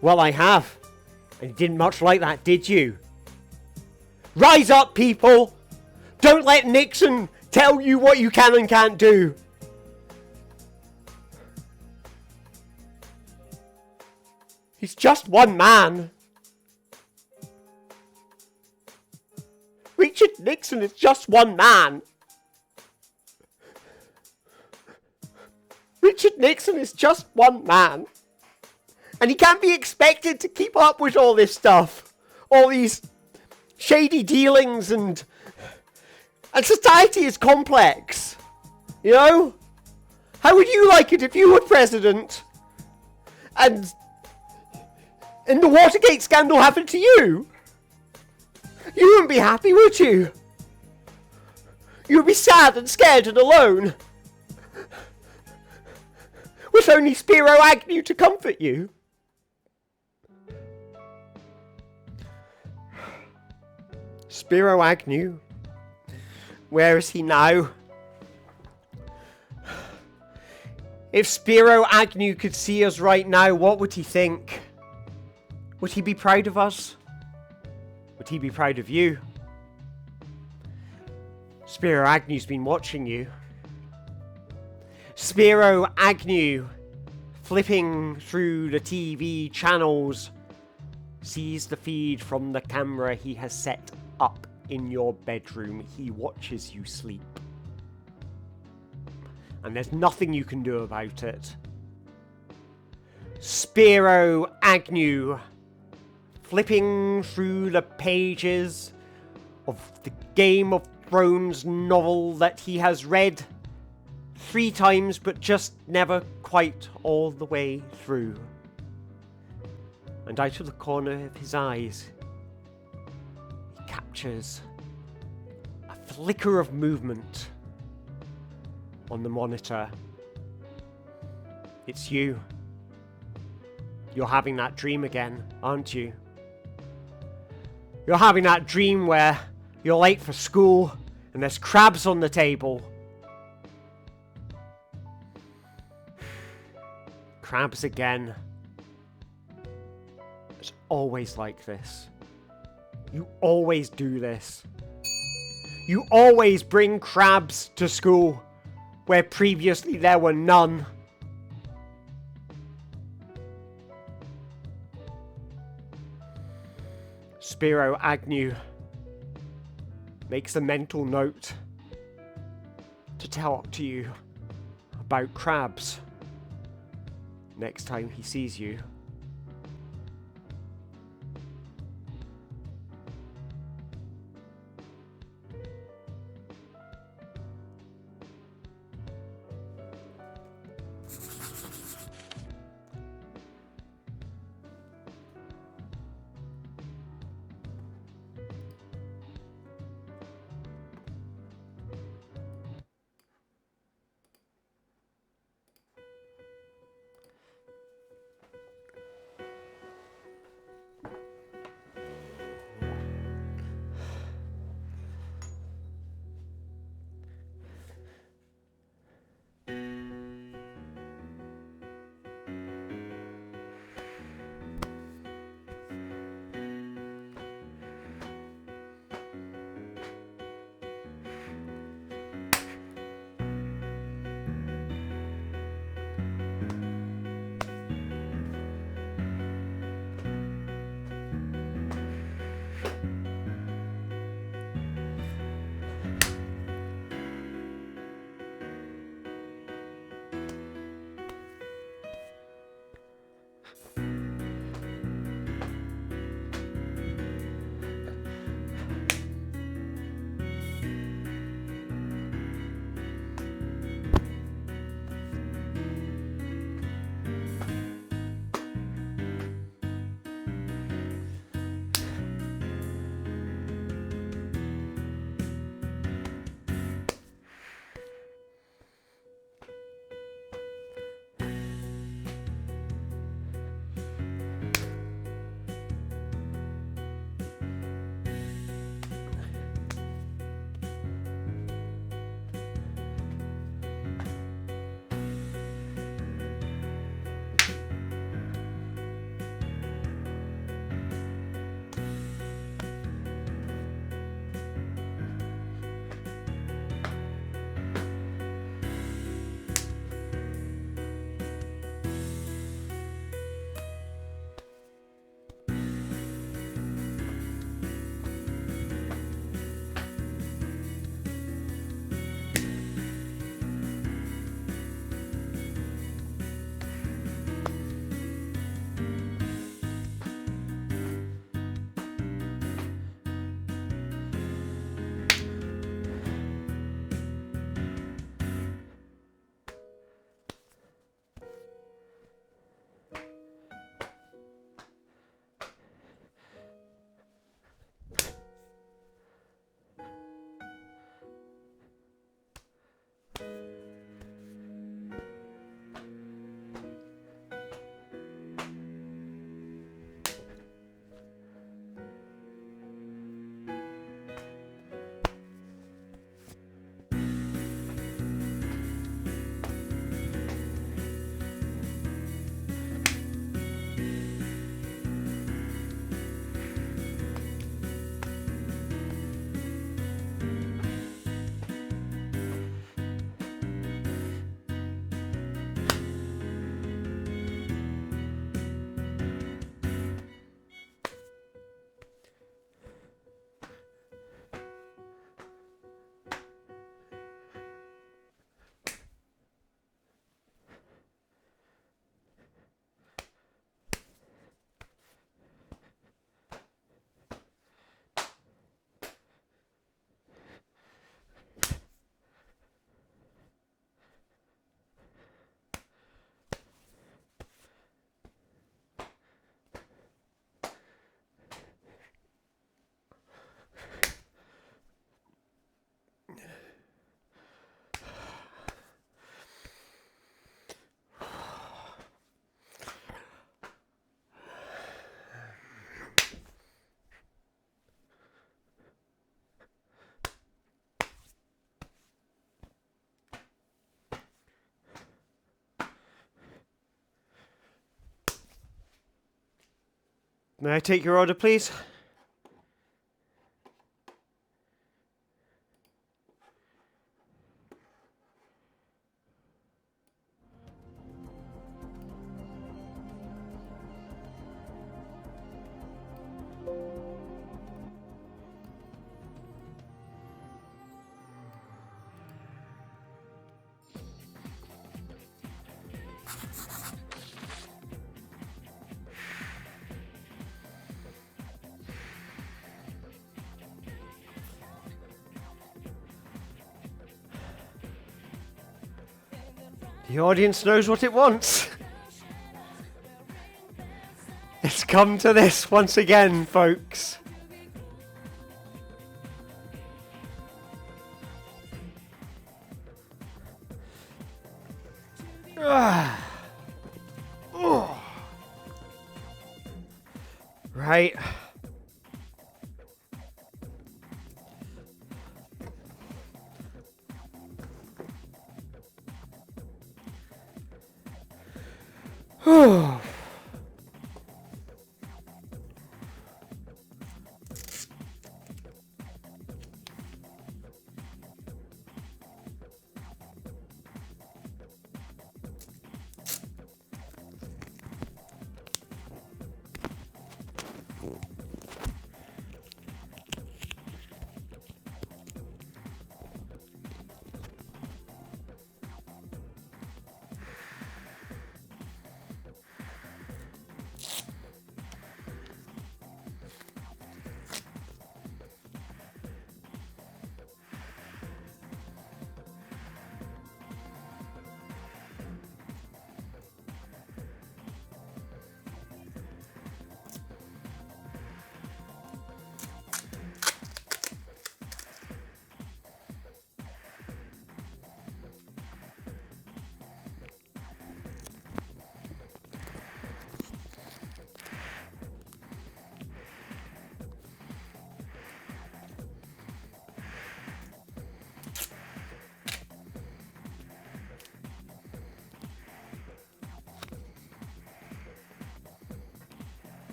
A: Well, I have. And you didn't much like that, did you? Rise up, people! Don't let Nixon tell you what you can and can't do. He's just one man. Richard Nixon is just one man. Richard Nixon is just one man. And he can't be expected to keep up with all this stuff. All these shady dealings and society is complex. You know? How would you like it if you were president and the Watergate scandal happened to you? You wouldn't be happy, would you? You would be sad and scared and alone. With only Spiro Agnew to comfort you. Spiro Agnew? Where is he now? If Spiro Agnew could see us right now, what would he think? Would he be proud of us? Would he be proud of you? Spiro Agnew's been watching you. Spiro Agnew, flipping through the TV channels, sees the feed from the camera he has set up in your bedroom. He watches you sleep. And there's nothing you can do about it. Spiro Agnew, flipping through the pages of the Game of Thrones novel that he has read 3 times, but just never quite all the way through. And out of the corner of his eyes, he captures a flicker of movement on the monitor. It's you. You're having that dream again, aren't you? You're having that dream where you're late for school and there's crabs on the table. Crabs again. It's always like this. You always do this. You always bring crabs to school where previously there were none. Spiro Agnew makes a mental note to talk to you about crabs next time he sees you. May I take your order, please? The audience knows what it wants. It's come to this once again, folks. Oh. Right.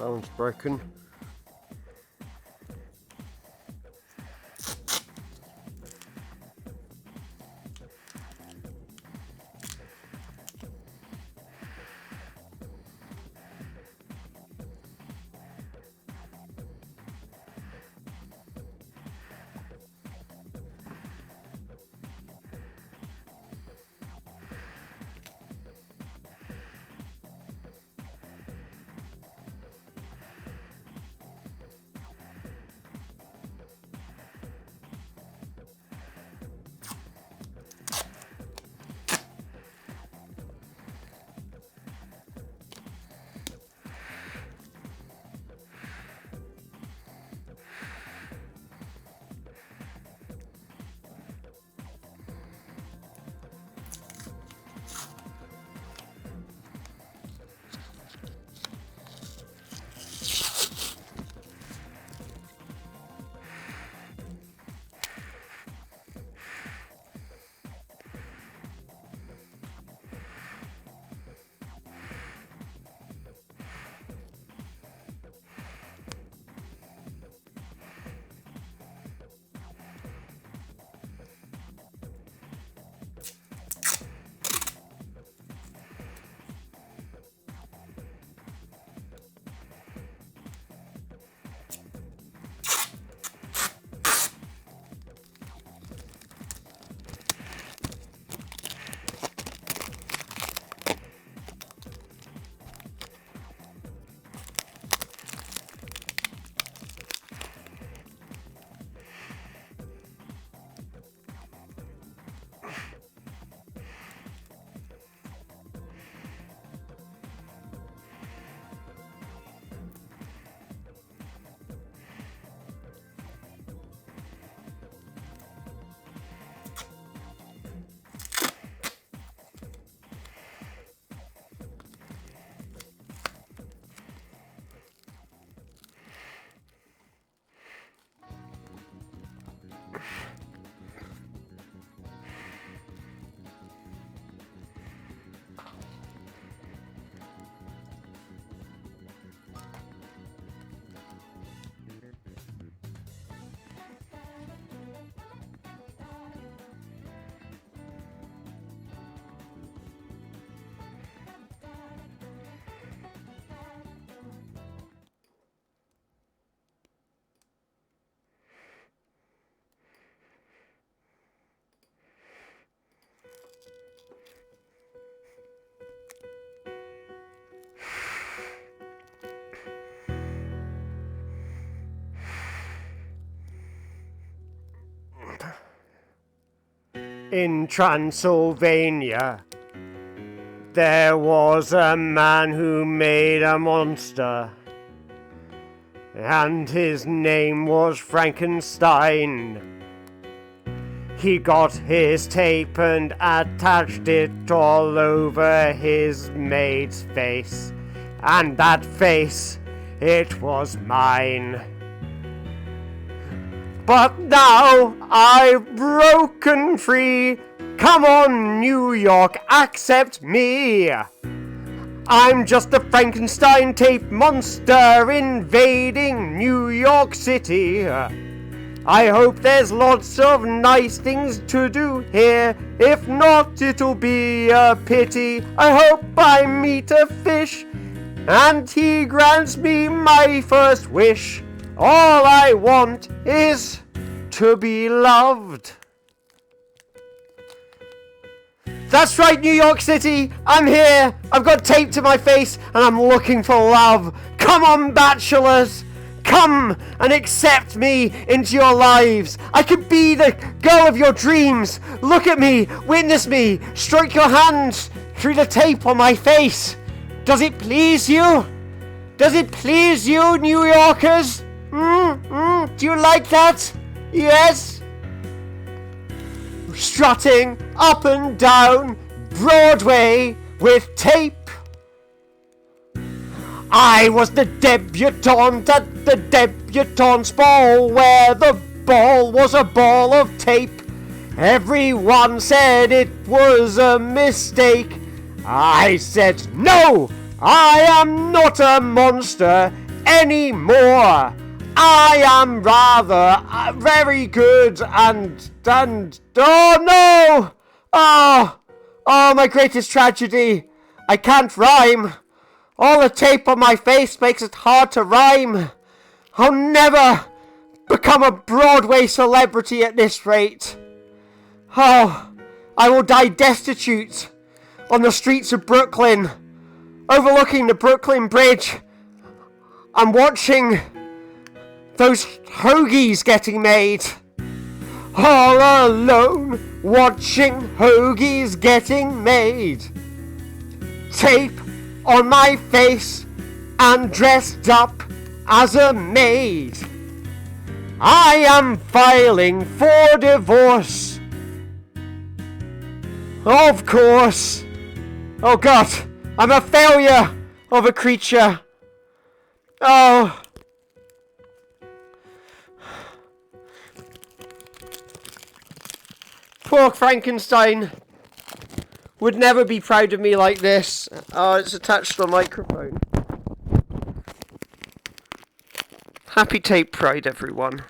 A: That one's broken. In Transylvania, there was a man who made a monster, and his name was Frankenstein. He got his tape and attached it all over his maid's face, and that face, it was mine. But now I've broken free. Come on, New York, accept me. I'm just a Frankenstein tape monster invading New York City. I hope there's lots of nice things to do here. If not, it'll be a pity. I hope I meet a fish and he grants me my first wish. All I want is to be loved. That's right, New York City, I'm here. I've got tape to my face and I'm looking for love. Come on, bachelors. Come and accept me into your lives. I could be the girl of your dreams. Look at me, witness me, stroke your hands through the tape on my face. Does it please you? Does it please you, New Yorkers? Do you like that? Yes? Strutting up and down Broadway with tape. I was the debutante at the debutante's ball, where the ball was a ball of tape. Everyone said it was a mistake. I said, no, I am not a monster anymore. I am rather very good and oh no! Oh, my greatest tragedy. I can't rhyme. All the tape on my face makes it hard to rhyme. I'll never become a Broadway celebrity at this rate. Oh, I will die destitute on the streets of Brooklyn, overlooking the Brooklyn Bridge. I'm watching those hoagies getting made. All alone, watching hoagies getting made. Tape on my face and dressed up as a maid. I am filing for divorce. Of course. Oh God, I'm a failure of a creature. Oh. Poor Frankenstein would never be proud of me like this. Oh, it's attached to the microphone. Happy Tape Pride, everyone.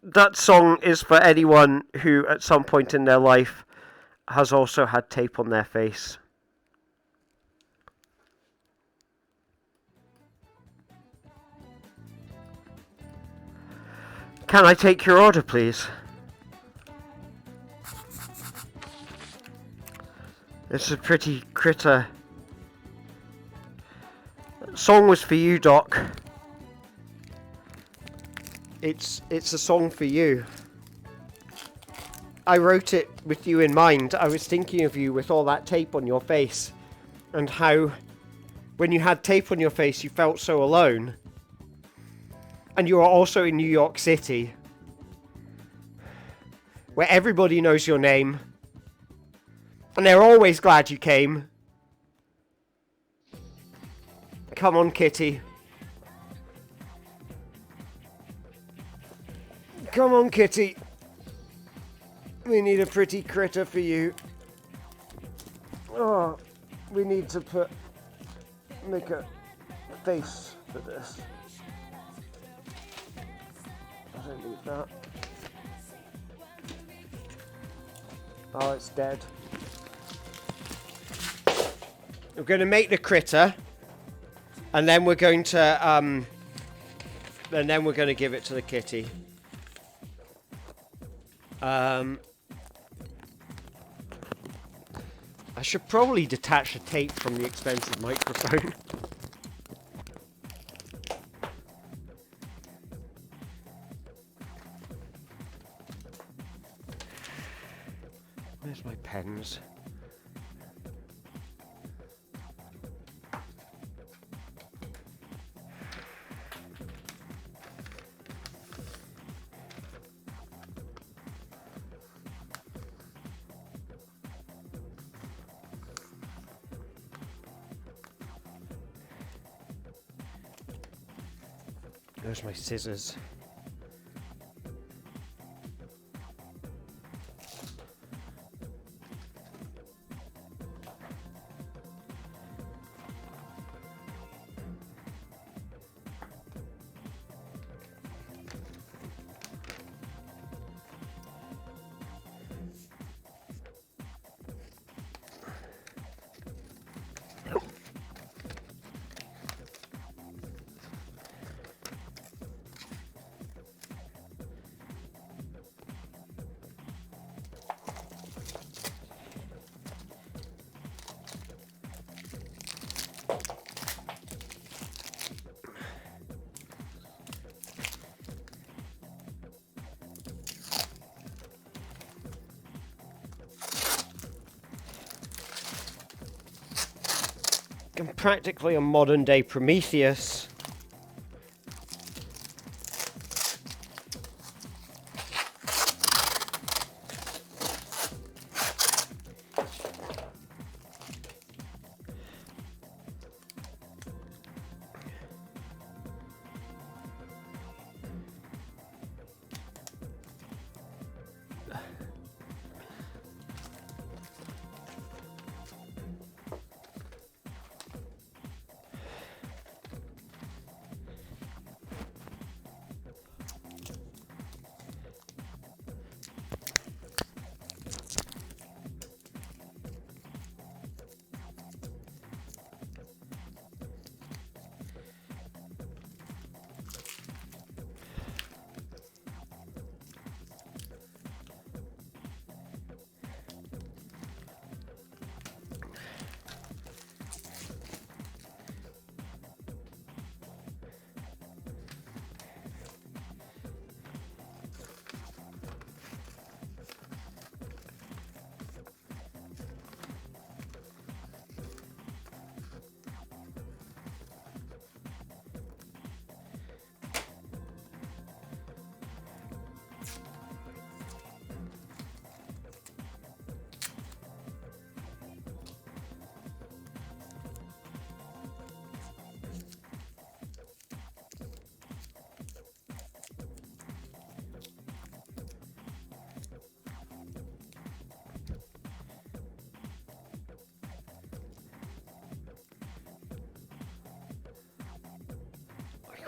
A: That song is for anyone who at some point in their life has also had tape on their face. Can I take your order, please? It's a pretty critter. Song was for you, Doc. It's a song for you. I wrote it with you in mind. I was thinking of you with all that tape on your face, and how when you had tape on your face you felt so alone. And you are also in New York City, where everybody knows your name, and they're always glad you came. Come on, Kitty. Come on, Kitty. We need a pretty critter for you. Oh, we need to make a face for this. I don't need that. Oh, it's dead. We're going to make the critter, and then we're going to give it to the kitty. I should probably detach the tape from the expensive microphone. pens. There's my scissors. I'm practically a modern day Prometheus.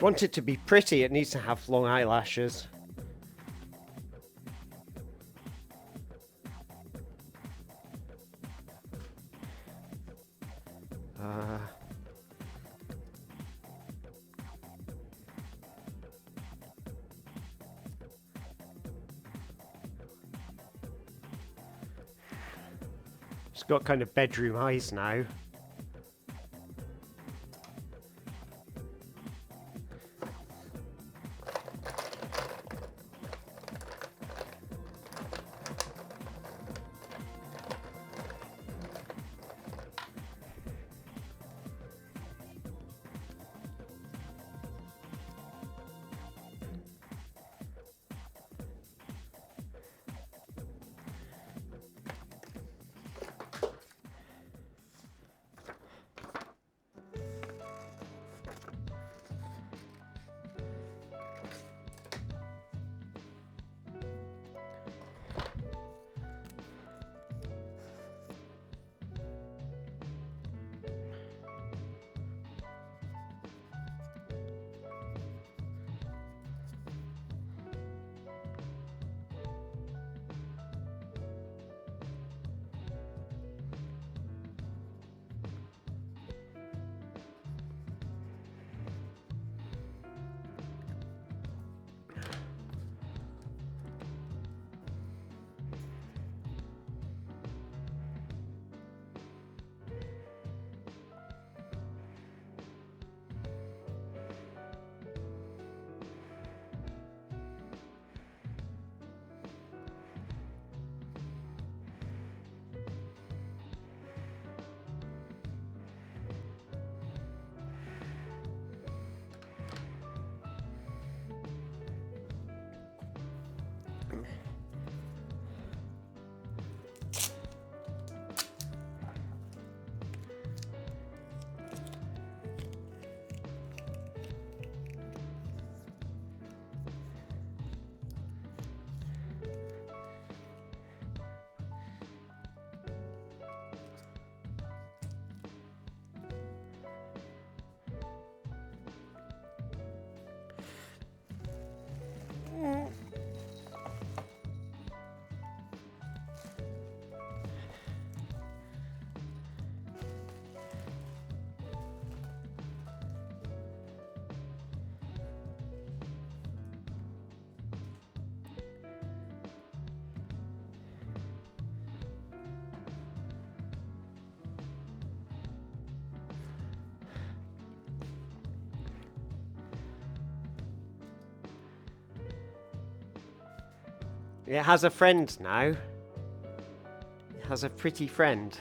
A: If you want it to be pretty, it needs to have long eyelashes. It's got kind of bedroom eyes now. It has a friend now. It has a pretty friend.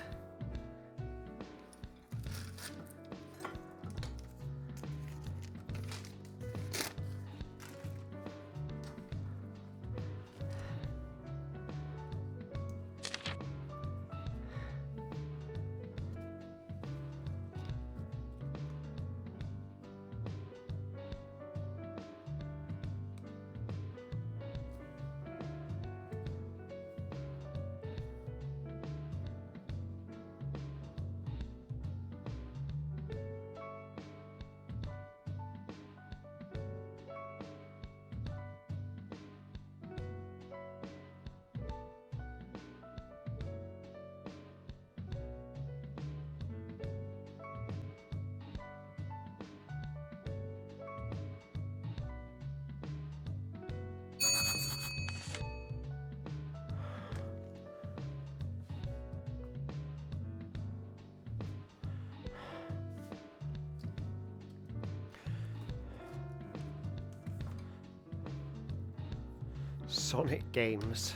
A: Sonic games.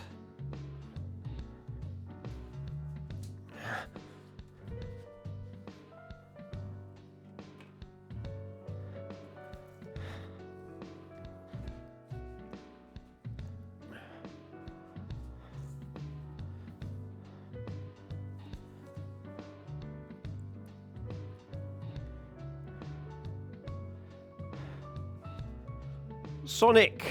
A: Sonic.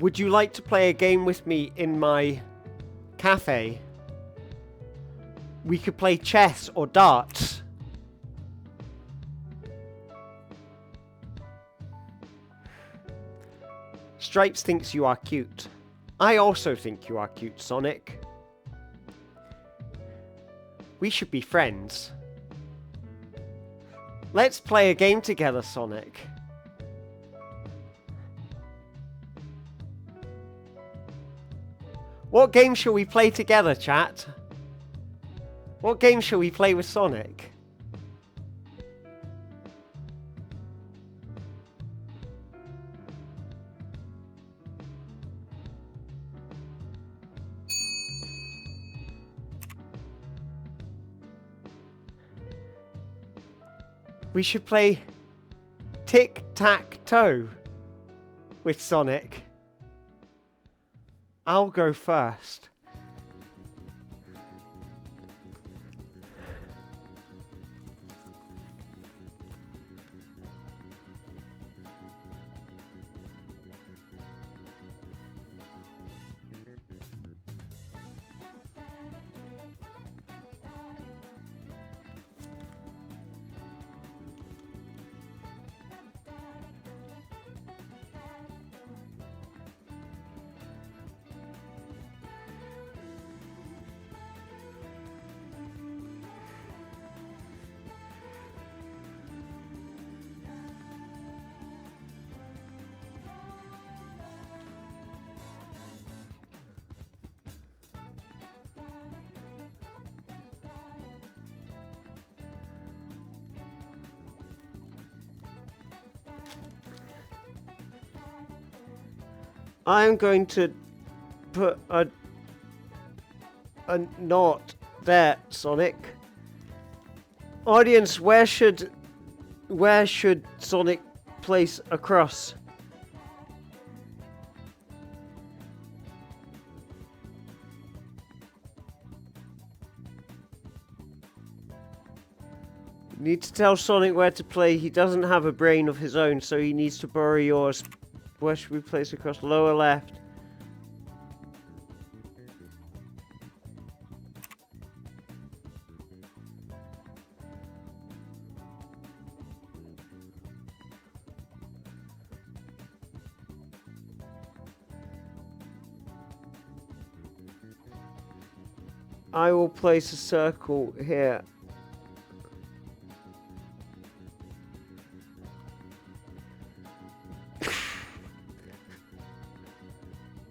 A: Would you like to play a game with me in my cafe? We could play chess or darts. Stripes thinks you are cute. I also think you are cute, Sonic. We should be friends. Let's play a game together, Sonic. What game shall we play together, chat? What game shall we play with Sonic? We should play tic-tac-toe with Sonic. I'll go first. I'm going to put a knot there, Sonic. Audience, where should Sonic place a cross? You need to tell Sonic where to play. He doesn't have a brain of his own, so he needs to borrow yours. Where should we place across? Lower left. I will place a circle here.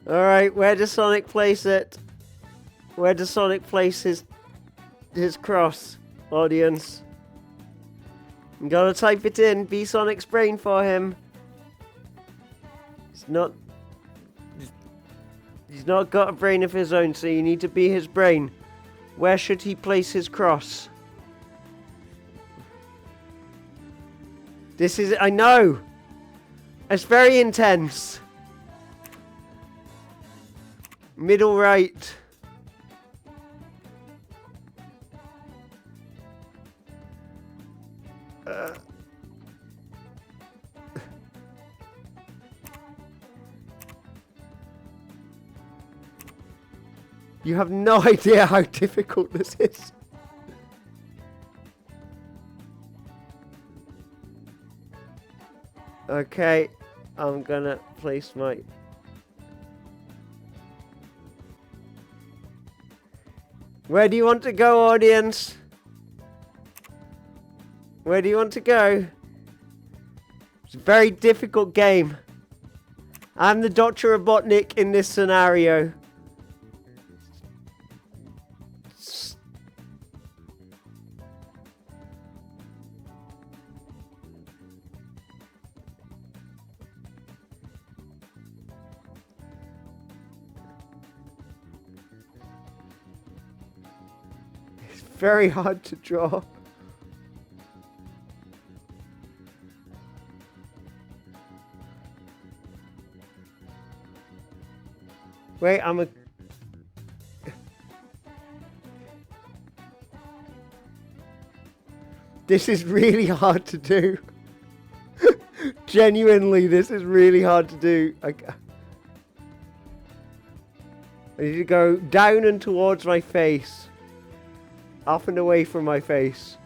A: Alright, where does Sonic place it? Where does Sonic place his cross, audience? You gotta type it in. Be Sonic's brain for him. He's not got a brain of his own, so you need to be his brain. Where should he place his cross? This is... I know! It's very intense. Middle right. You have no idea how difficult this is. Okay, I'm gonna place my... Where do you want to go, audience? Where do you want to go? It's a very difficult game. I'm the Dr. Robotnik in this scenario. It's very hard to draw. Wait, I'm a... This is really hard to do. Genuinely, this is really hard to do. I need to go down and towards my face. Up and away from my face.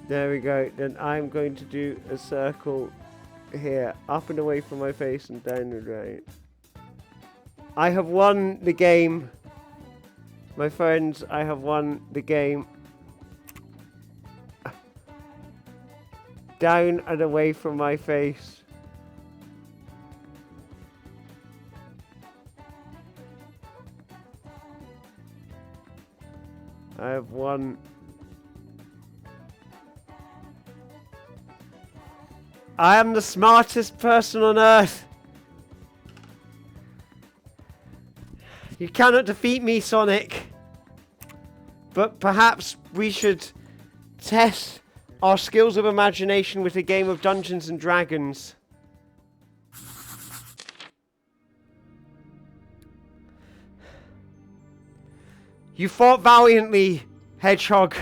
A: There we go. Then I'm going to do a circle here. Up and away from my face and down and right. I have won the game. My friends, I have won the game. Down and away from my face. I have won. I am the smartest person on Earth. You cannot defeat me, Sonic. But perhaps we should test our skills of imagination with a game of Dungeons and Dragons. You fought valiantly, Hedgehog.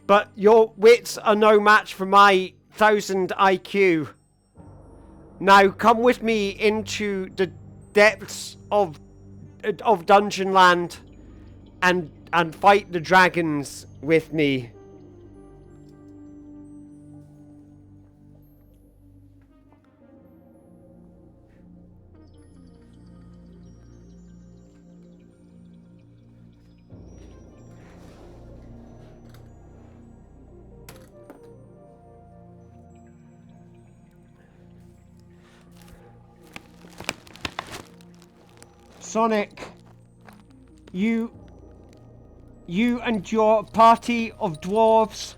A: But your wits are no match for my 1000 IQ. Now come with me into the depths of Dungeon Land and fight the dragons with me. Sonic, you and your party of dwarves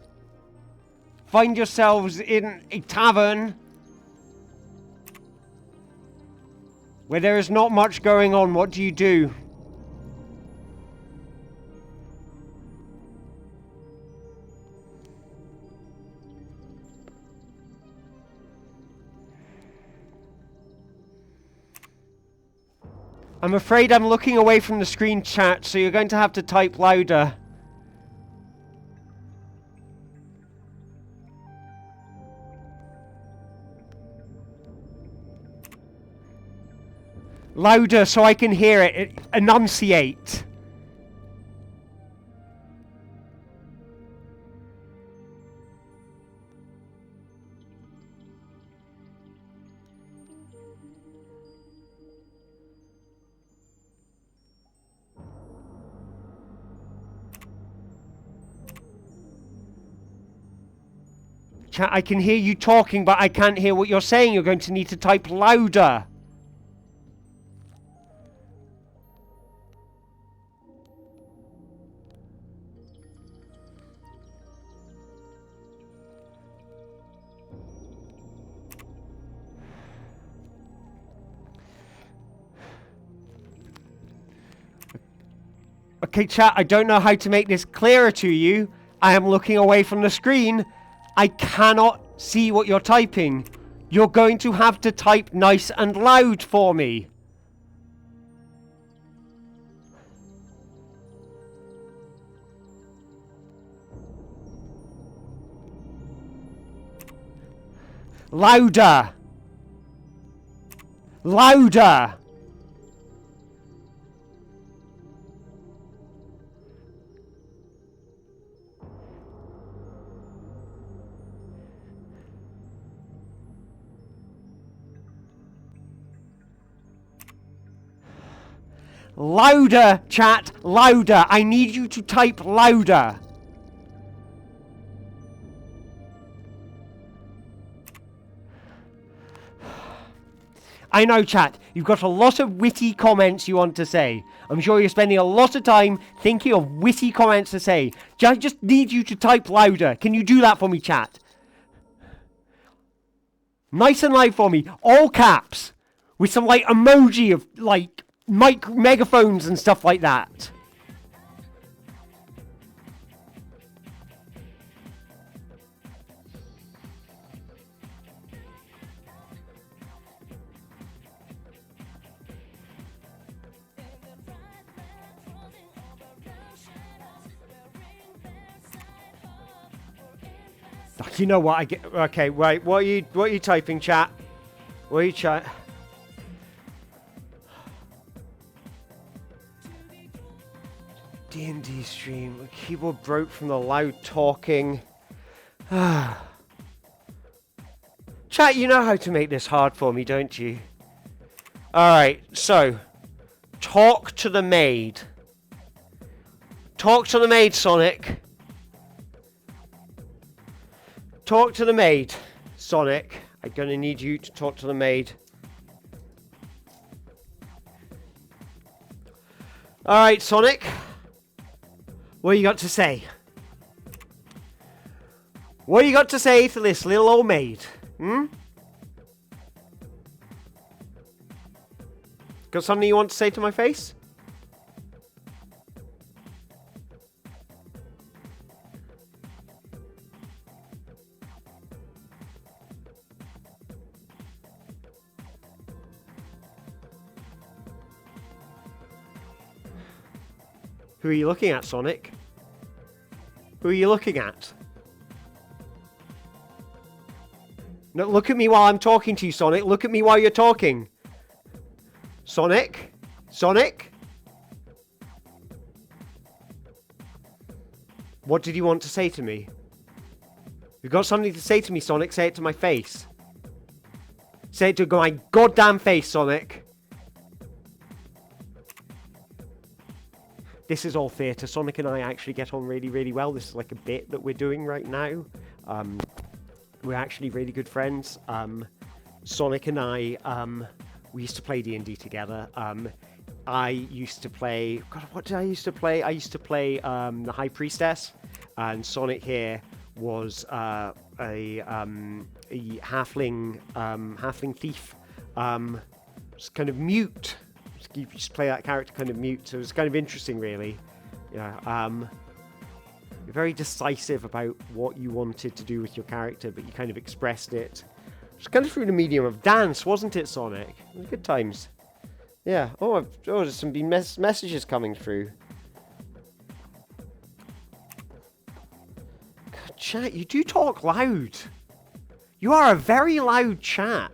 A: find yourselves in a tavern where there is not much going on. What do you do? I'm afraid I'm looking away from the screen chat, so you're going to have to type louder. Louder so I can hear it. Enunciate. I can hear you talking, but I can't hear what you're saying. You're going to need to type louder. Okay, chat, I don't know how to make this clearer to you. I am looking away from the screen. I cannot see what you're typing. You're going to have to type nice and loud for me. Louder! Louder! Louder, chat, louder. I need you to type louder. I know, chat, you've got a lot of witty comments you want to say. I'm sure you're spending a lot of time thinking of witty comments to say. I just need you to type louder. Can you do that for me, chat? Nice and loud for me. All caps. With some, like, emoji of, like, megaphones and stuff like that. You know what? I get. Okay, wait. What are you typing, chat? What are you chat? D&D stream. My keyboard broke from the loud talking. Chat, you know how to make this hard for me, don't you? Alright, so. Talk to the maid. Talk to the maid, Sonic. Talk to the maid, Sonic. I'm gonna need you to talk to the maid. Alright, Sonic. What you got to say? What you got to say to this little old maid? Hmm? Got something you want to say to my face? Who are you looking at, Sonic? Who are you looking at? No, look at me while I'm talking to you, Sonic. Look at me while you're talking. Sonic? Sonic? What did you want to say to me? You've got something to say to me, Sonic. Say it to my face. Say it to my goddamn face, Sonic. This is all theatre. Sonic and I actually get on really, really well. This is like a bit that we're doing right now. We're actually really good friends. Sonic and I, we used to play D&D together. I used to play... God, what did I used to play? I used to play the High Priestess. And Sonic here was a halfling thief. Just kind of mute. You just play that character kind of mute, so it's kind of interesting, really. Yeah, you're very decisive about what you wanted to do with your character, but you kind of expressed it. It's kind of through the medium of dance, wasn't it, Sonic? It was good times. Yeah. Oh, there's some messages coming through. God, chat, you do talk loud. You are a very loud chat.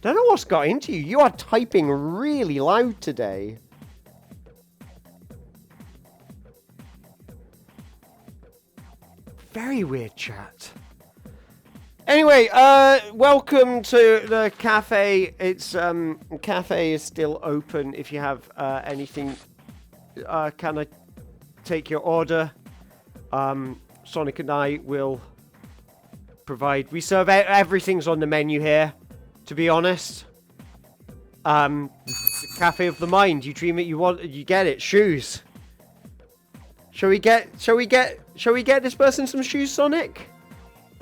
A: Don't know what's got into you. You are typing really loud today. Very weird, chat. Anyway, welcome to the cafe. It's cafe is still open. If you have anything, can I take your order? Sonic and I will provide. We serve everything's on the menu here. To be honest, it's a cafe of the mind. You dream it, you want, you get it. Shoes. Shall we get this person some shoes, Sonic?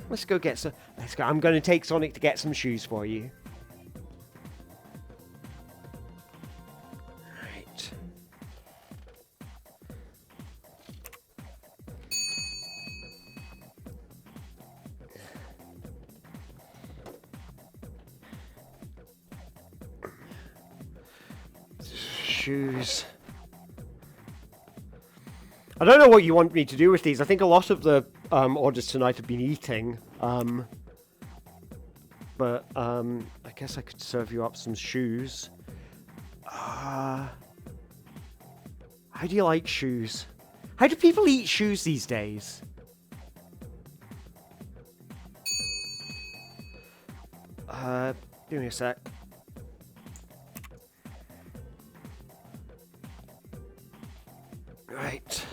A: Let's go get some. Let's go. I'm going to take Sonic to get some shoes for you. Right. Shoes. I don't know what you want me to do with these. I think a lot of the orders tonight have been eating. But I guess I could serve you up some shoes. How do you like shoes? How do people eat shoes these days? Give me a sec. Right.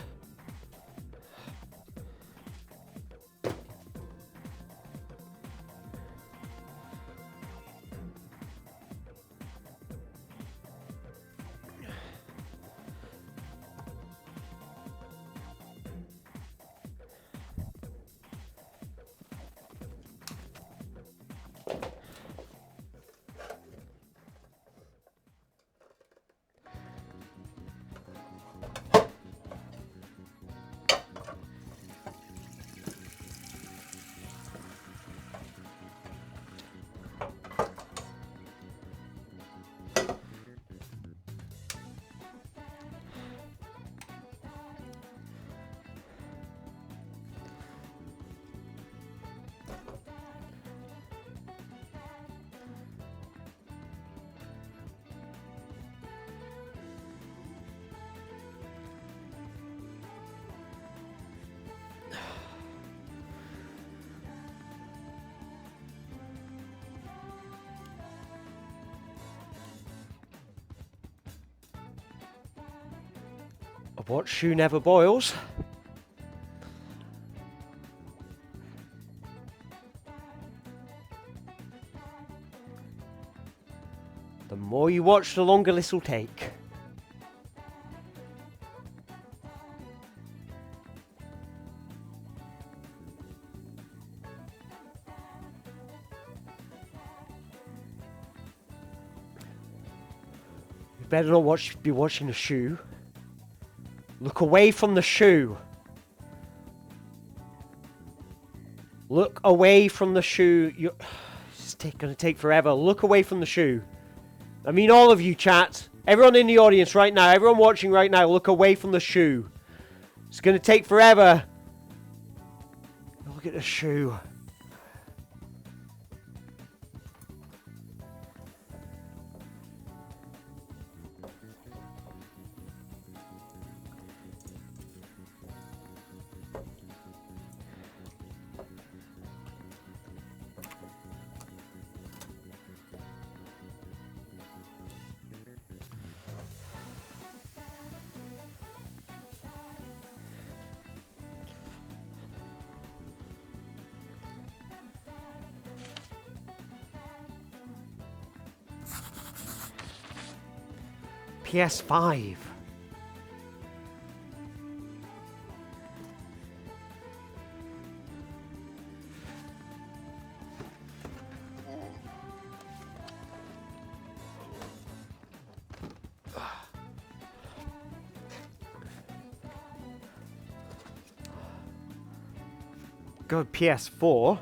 A: What shoe never boils? The more you watch, the longer this will take. You better not be watching the shoe. Look away from the shoe. Look away from the shoe. It's going to take forever. Look away from the shoe. I mean all of you, chat. Everyone in the audience right now. Everyone watching right now. Look away from the shoe. It's going to take forever. Look at the shoe. PS5. Good PS4.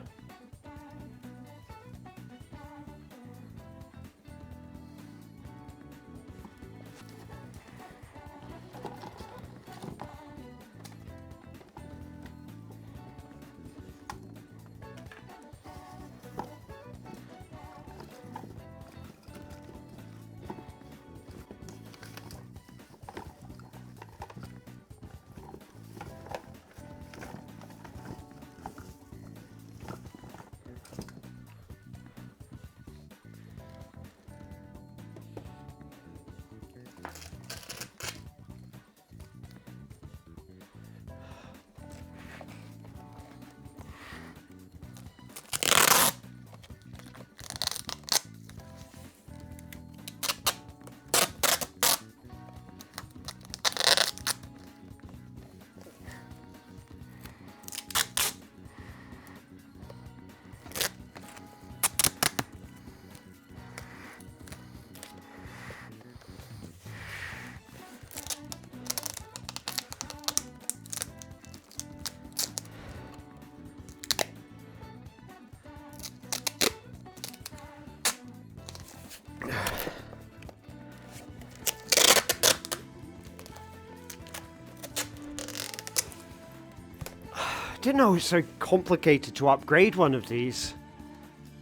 A: didn't know it was so complicated to upgrade one of these.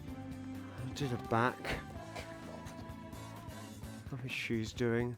A: I'll do the back. How are his shoes doing?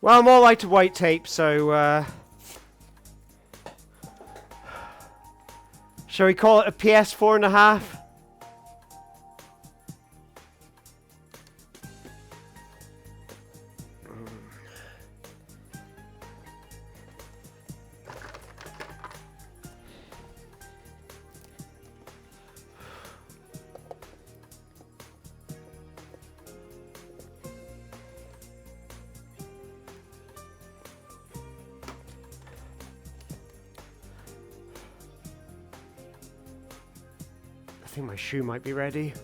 A: Well, I'm all out of white tape, so shall we call it a PS 4.5? I think my shoe might be ready.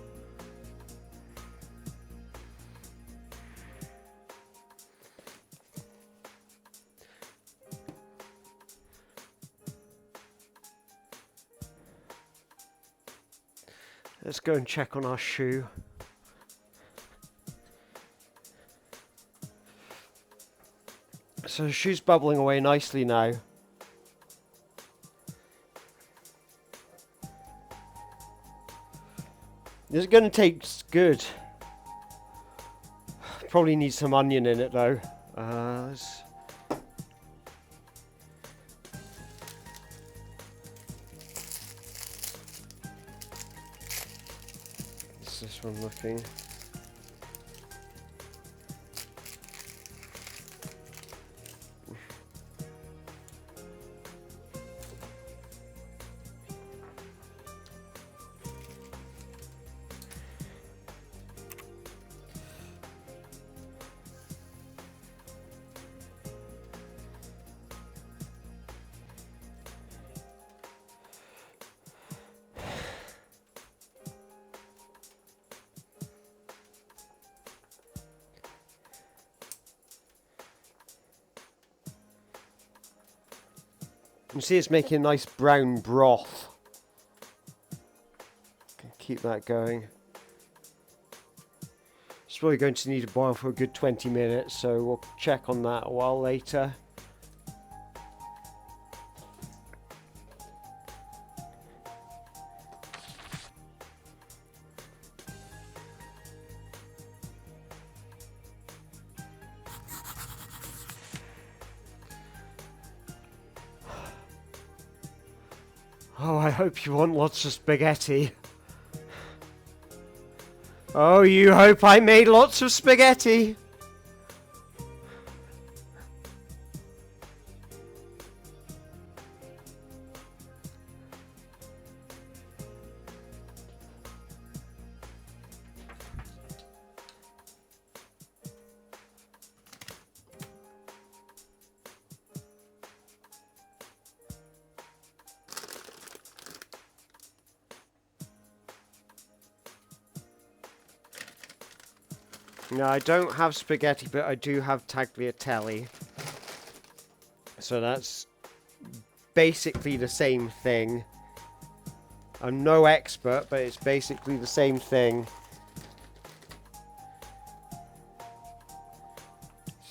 A: Let's go and check on our shoe. So the shoe's bubbling away nicely now. This is going to taste good. Probably need some onion in it though. What's this one looking? You can see it's making a nice brown broth. Can keep that going. It's probably going to need to boil for a good 20 minutes, so we'll check on that a while later. Oh, I hope you want lots of spaghetti. Oh, you hope I made lots of spaghetti. No, I don't have spaghetti, but I do have tagliatelle. So that's basically the same thing. I'm no expert, but it's basically the same thing.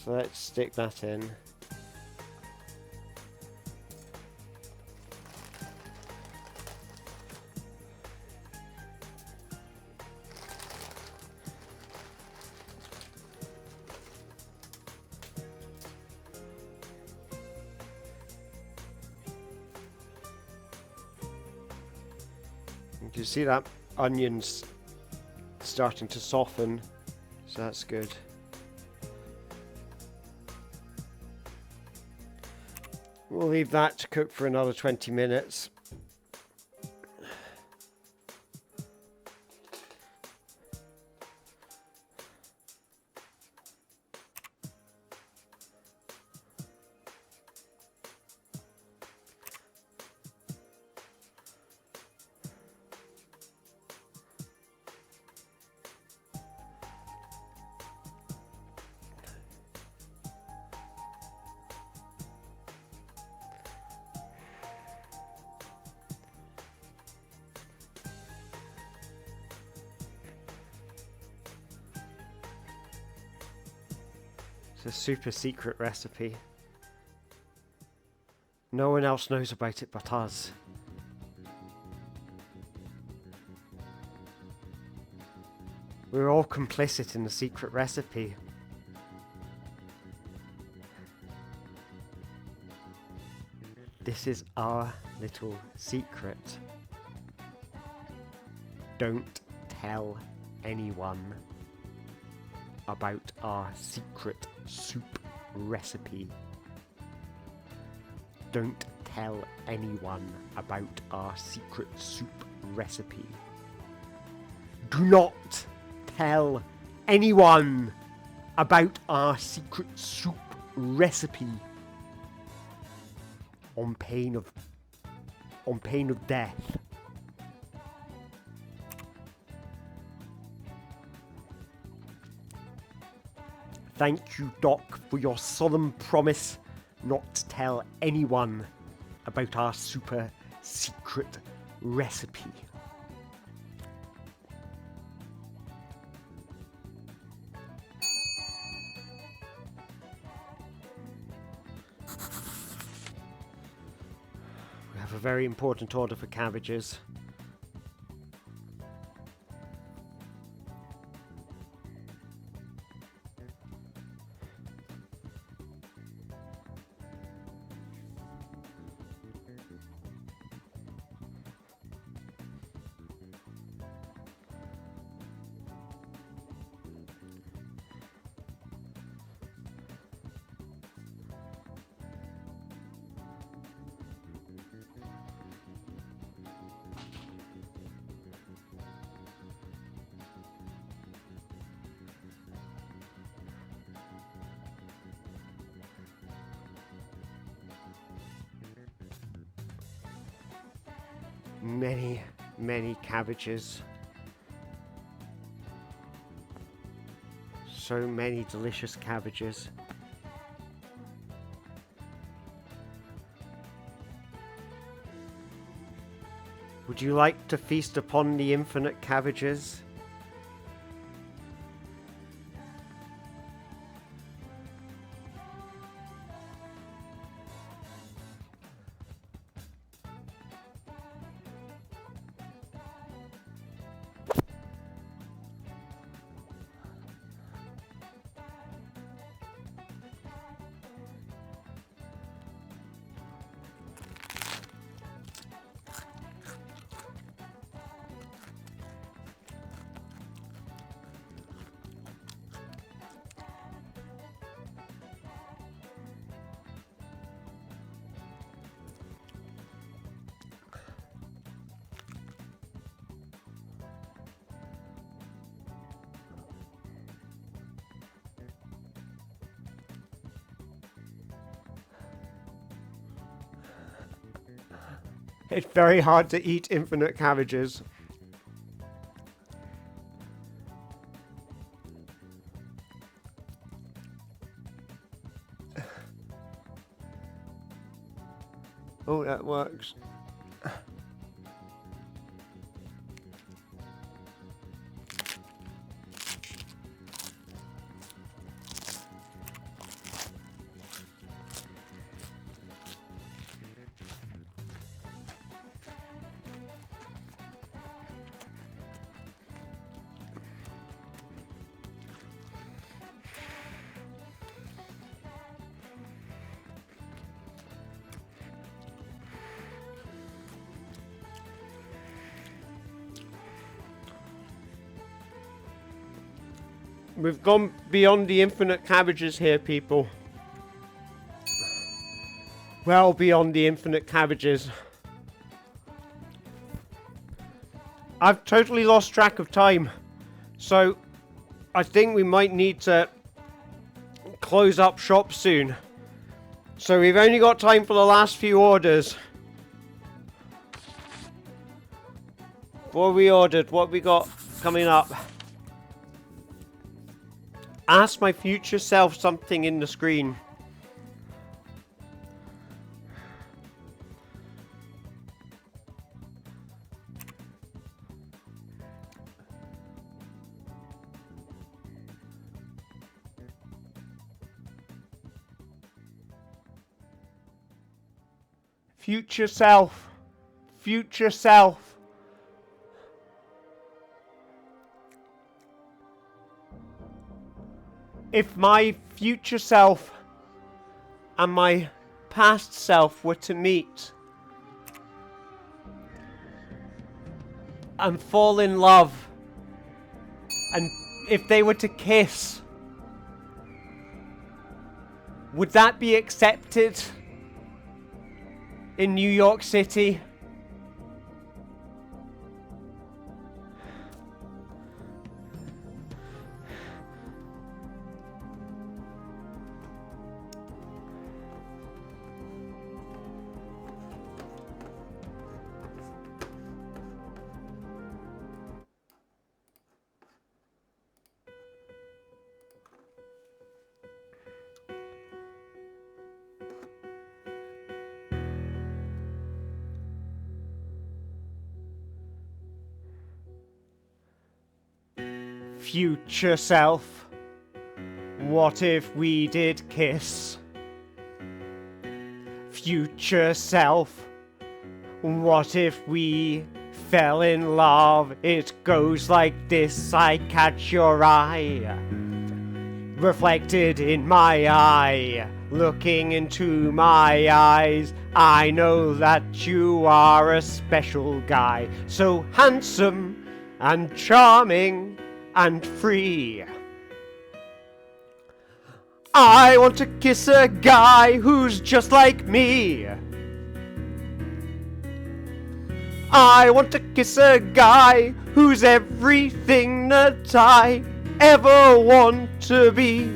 A: So let's stick that in. You can see that onion's starting to soften, so that's good. We'll leave that to cook for another 20 minutes. It's a super secret recipe. No one else knows about it but us. We're all complicit in the secret recipe. This is our little secret. Don't tell anyone about our secret soup recipe. Don't tell anyone about our secret soup recipe. Do not tell anyone about our secret soup recipe. On pain of death. Thank you, Doc, for your solemn promise not to tell anyone about our super secret recipe. We have a very important order for cabbages. Many cabbages. So many delicious cabbages. Would you like to feast upon the infinite cabbages? It's very hard to eat infinite cabbages. Oh, that works. We've gone beyond the infinite cabbages here, people. Well beyond the infinite cabbages. I've totally lost track of time. So, I think we might need to close up shop soon. So we've only got time for the last few orders. What we ordered, what we got coming up. Ask my future self something in the screen. Future self. Future self. If my future self and my past self were to meet and fall in love, and if they were to kiss, would that be accepted in New York City? Future self, what if we did kiss? Future self, what if we fell in love? It goes like this: I catch your eye, reflected in my eye, looking into my eyes. I know that you are a special guy, so handsome and charming and free. I want to kiss a guy who's just like me. I want to kiss a guy who's everything that I ever want to be.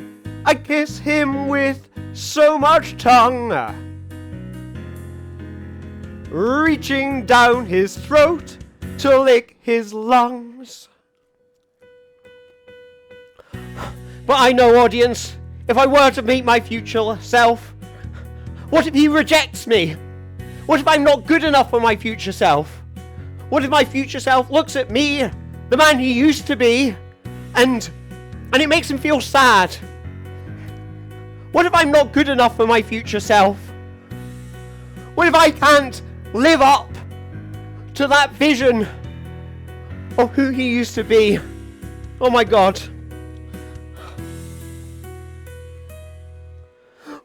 A: I kiss him with so much tongue, reaching down his throat to lick his lungs. But I know, audience, if I were to meet my future self, what if he rejects me? What if I'm not good enough for my future self? What if my future self looks at me, the man he used to be, and it makes him feel sad? What if I'm not good enough for my future self? What if I can't live up to that vision of who he used to be? Oh my God.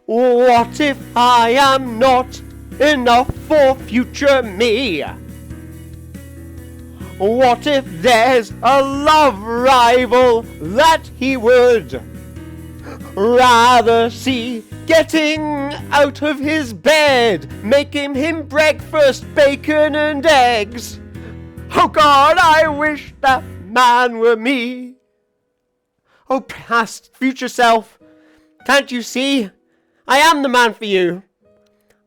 A: What if I am not enough for future me? What if there's a love rival that he would rather see getting out of his bed, making him breakfast, bacon and eggs? Oh God, I wish that man were me. Oh past, future self, can't you see? I am the man for you.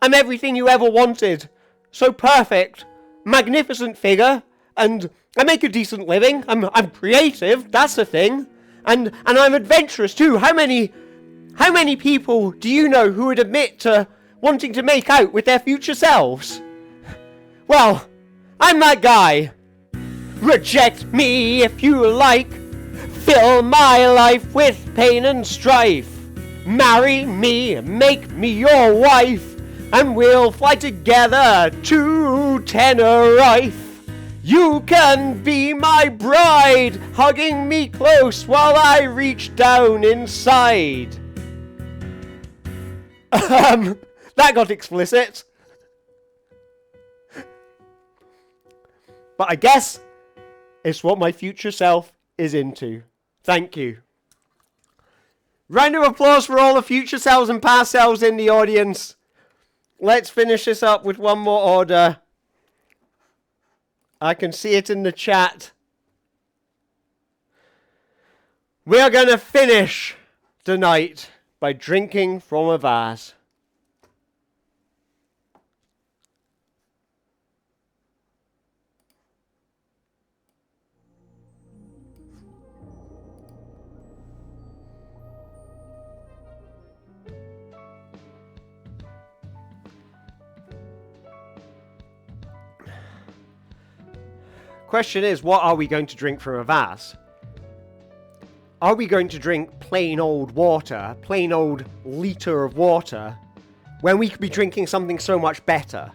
A: I'm everything you ever wanted. So perfect, magnificent figure, and I make a decent living. I'm creative, that's the thing. And I'm adventurous too. How many people do you know who would admit to wanting to make out with their future selves? Well, I'm that guy. Reject me if you like. Fill my life with pain and strife. Marry me, make me your wife, and we'll fly together to Tenerife. You can be my bride, hugging me close while I reach down inside. That got explicit. But I guess it's what my future self is into. Thank you. Round of applause for all the future selves and past selves in the audience. Let's finish this up with one more order. I can see it in the chat. We are going to finish the night by drinking from a vase. Question is, what are we going to drink from a vase? Are we going to drink plain old water, plain old liter of water, when we could be drinking something so much better?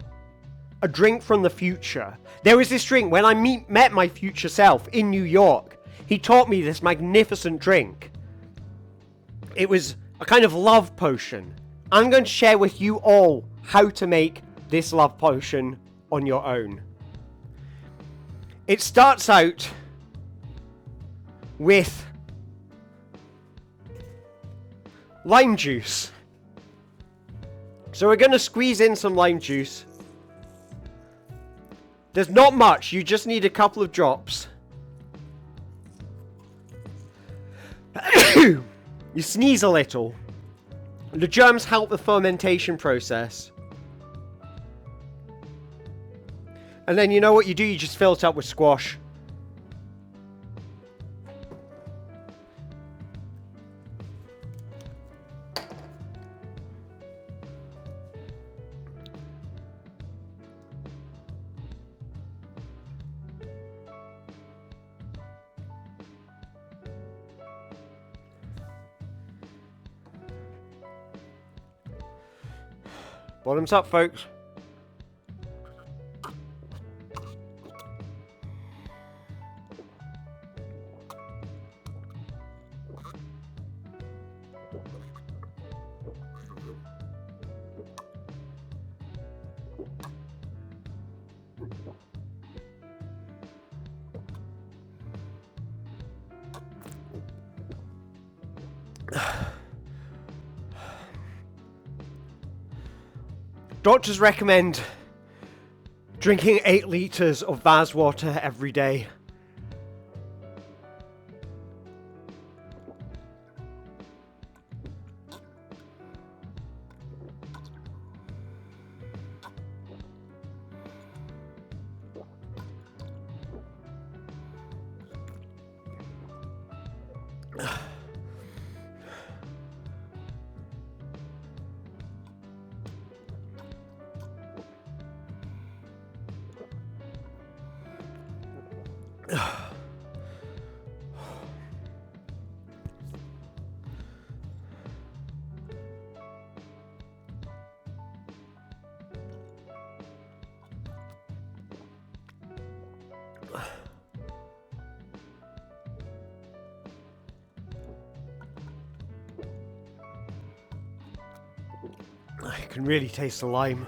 A: A drink from the future. There was this drink when I met my future self in New York. He taught me this magnificent drink. It was a kind of love potion. I'm going to share with you all how to make this love potion on your own. It starts out with lime juice. So we're going to squeeze in some lime juice. There's not much, you just need a couple of drops. You sneeze a little. The germs help the fermentation process. And then you know what you do? You just fill it up with squash. Bottoms up, folks. Doctors recommend drinking 8 liters of vase water every day. I can really taste the lime.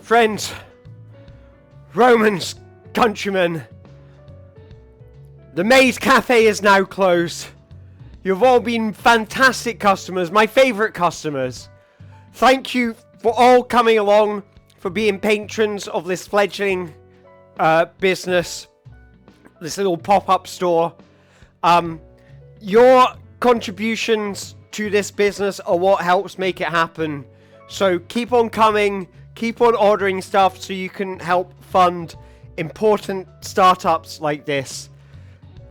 A: Friends, Romans, countrymen, the Maze Cafe is now closed. You've all been fantastic customers, my favourite customers. Thank you for all coming along, for being patrons of this fledgling business, this little pop-up store. Your contributions to this business are what helps make it happen. So keep on coming, keep on ordering stuff so you can help fund important startups like this.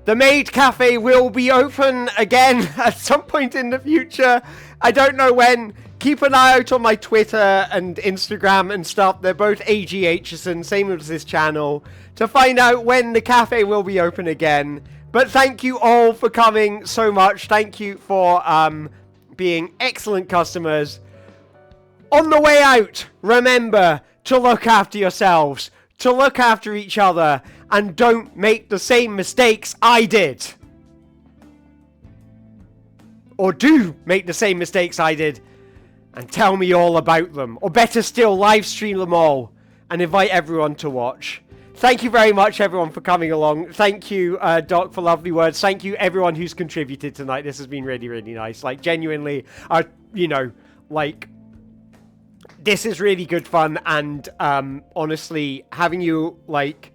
A: The Maid Cafe will be open again at some point in the future. I don't know when. Keep an eye out on my Twitter and Instagram and stuff. They're both AGHison, same as this channel, to find out when the cafe will be open again. But thank you all for coming so much. Thank you for being excellent customers. On the way out, remember to look after yourselves, to look after each other, and don't make the same mistakes I did. Or do make the same mistakes I did, and tell me all about them. Or better still, live stream them all, and invite everyone to watch. Thank you very much, everyone, for coming along. Thank you, Doc, for lovely words. Thank you, everyone who's contributed tonight. This has been really, really nice. Like, genuinely, you know, like, this is really good fun, and honestly, having you, like,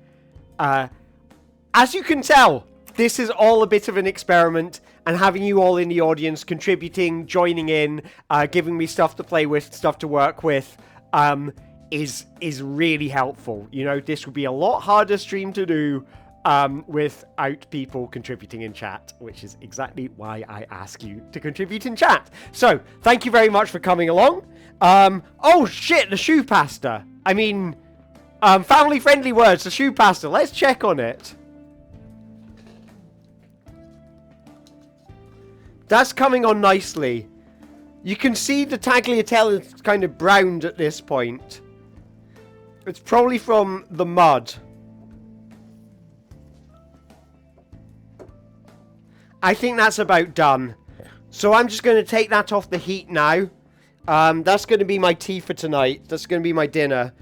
A: as you can tell, this is all a bit of an experiment, and having you all in the audience contributing, joining in, giving me stuff to play with, stuff to work with, is really helpful. You know, this would be a lot harder stream to do without people contributing in chat, which is exactly why I ask you to contribute in chat. So, thank you very much for coming along. Oh shit, the shoe pasta. I mean, family-friendly words, the shoe pasta. Let's check on it. That's coming on nicely. You can see the tagliatelle is kind of browned at this point. It's probably from the mud. I think that's about done. So I'm just going to take that off the heat now. That's going to be my tea for tonight. That's going to be my dinner.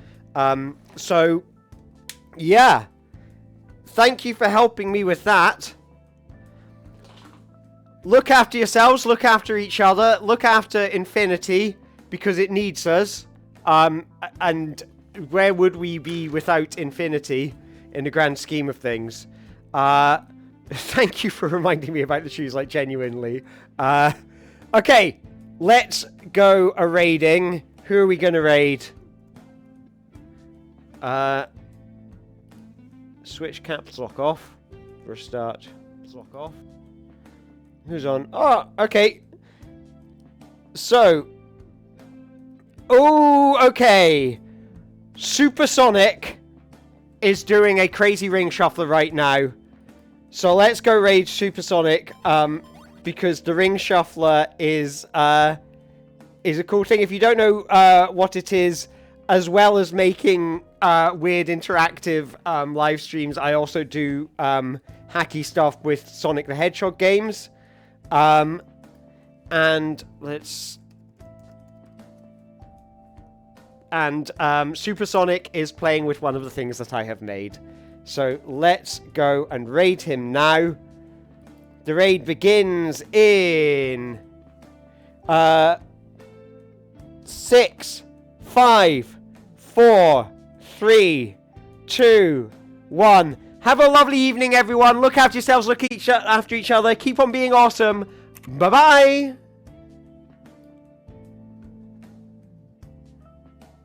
A: So, yeah. Thank you for helping me with that. Look after yourselves, look after each other, look after Infinity, because it needs us. And where would we be without Infinity in the grand scheme of things? Thank you for reminding me about the shoes, like, genuinely. Okay, let's go a raiding. Who are we going to raid? Switch caps lock off for a start. Lock off. Who's on? Oh, okay. So. Oh, okay. Supersonic is doing a crazy ring shuffler right now. So let's go raid Supersonic. Because the ring shuffler is a cool thing. If you don't know what it is, as well as making weird interactive live streams, I also do hacky stuff with Sonic the Hedgehog games. And let's... And Supersonic is playing with one of the things that I have made. So let's go and raid him now. The raid begins in 6, 5, 4, 3, 2, 1. Have a lovely evening, everyone. Look after yourselves. Look after each other. Keep on being awesome. Bye-bye.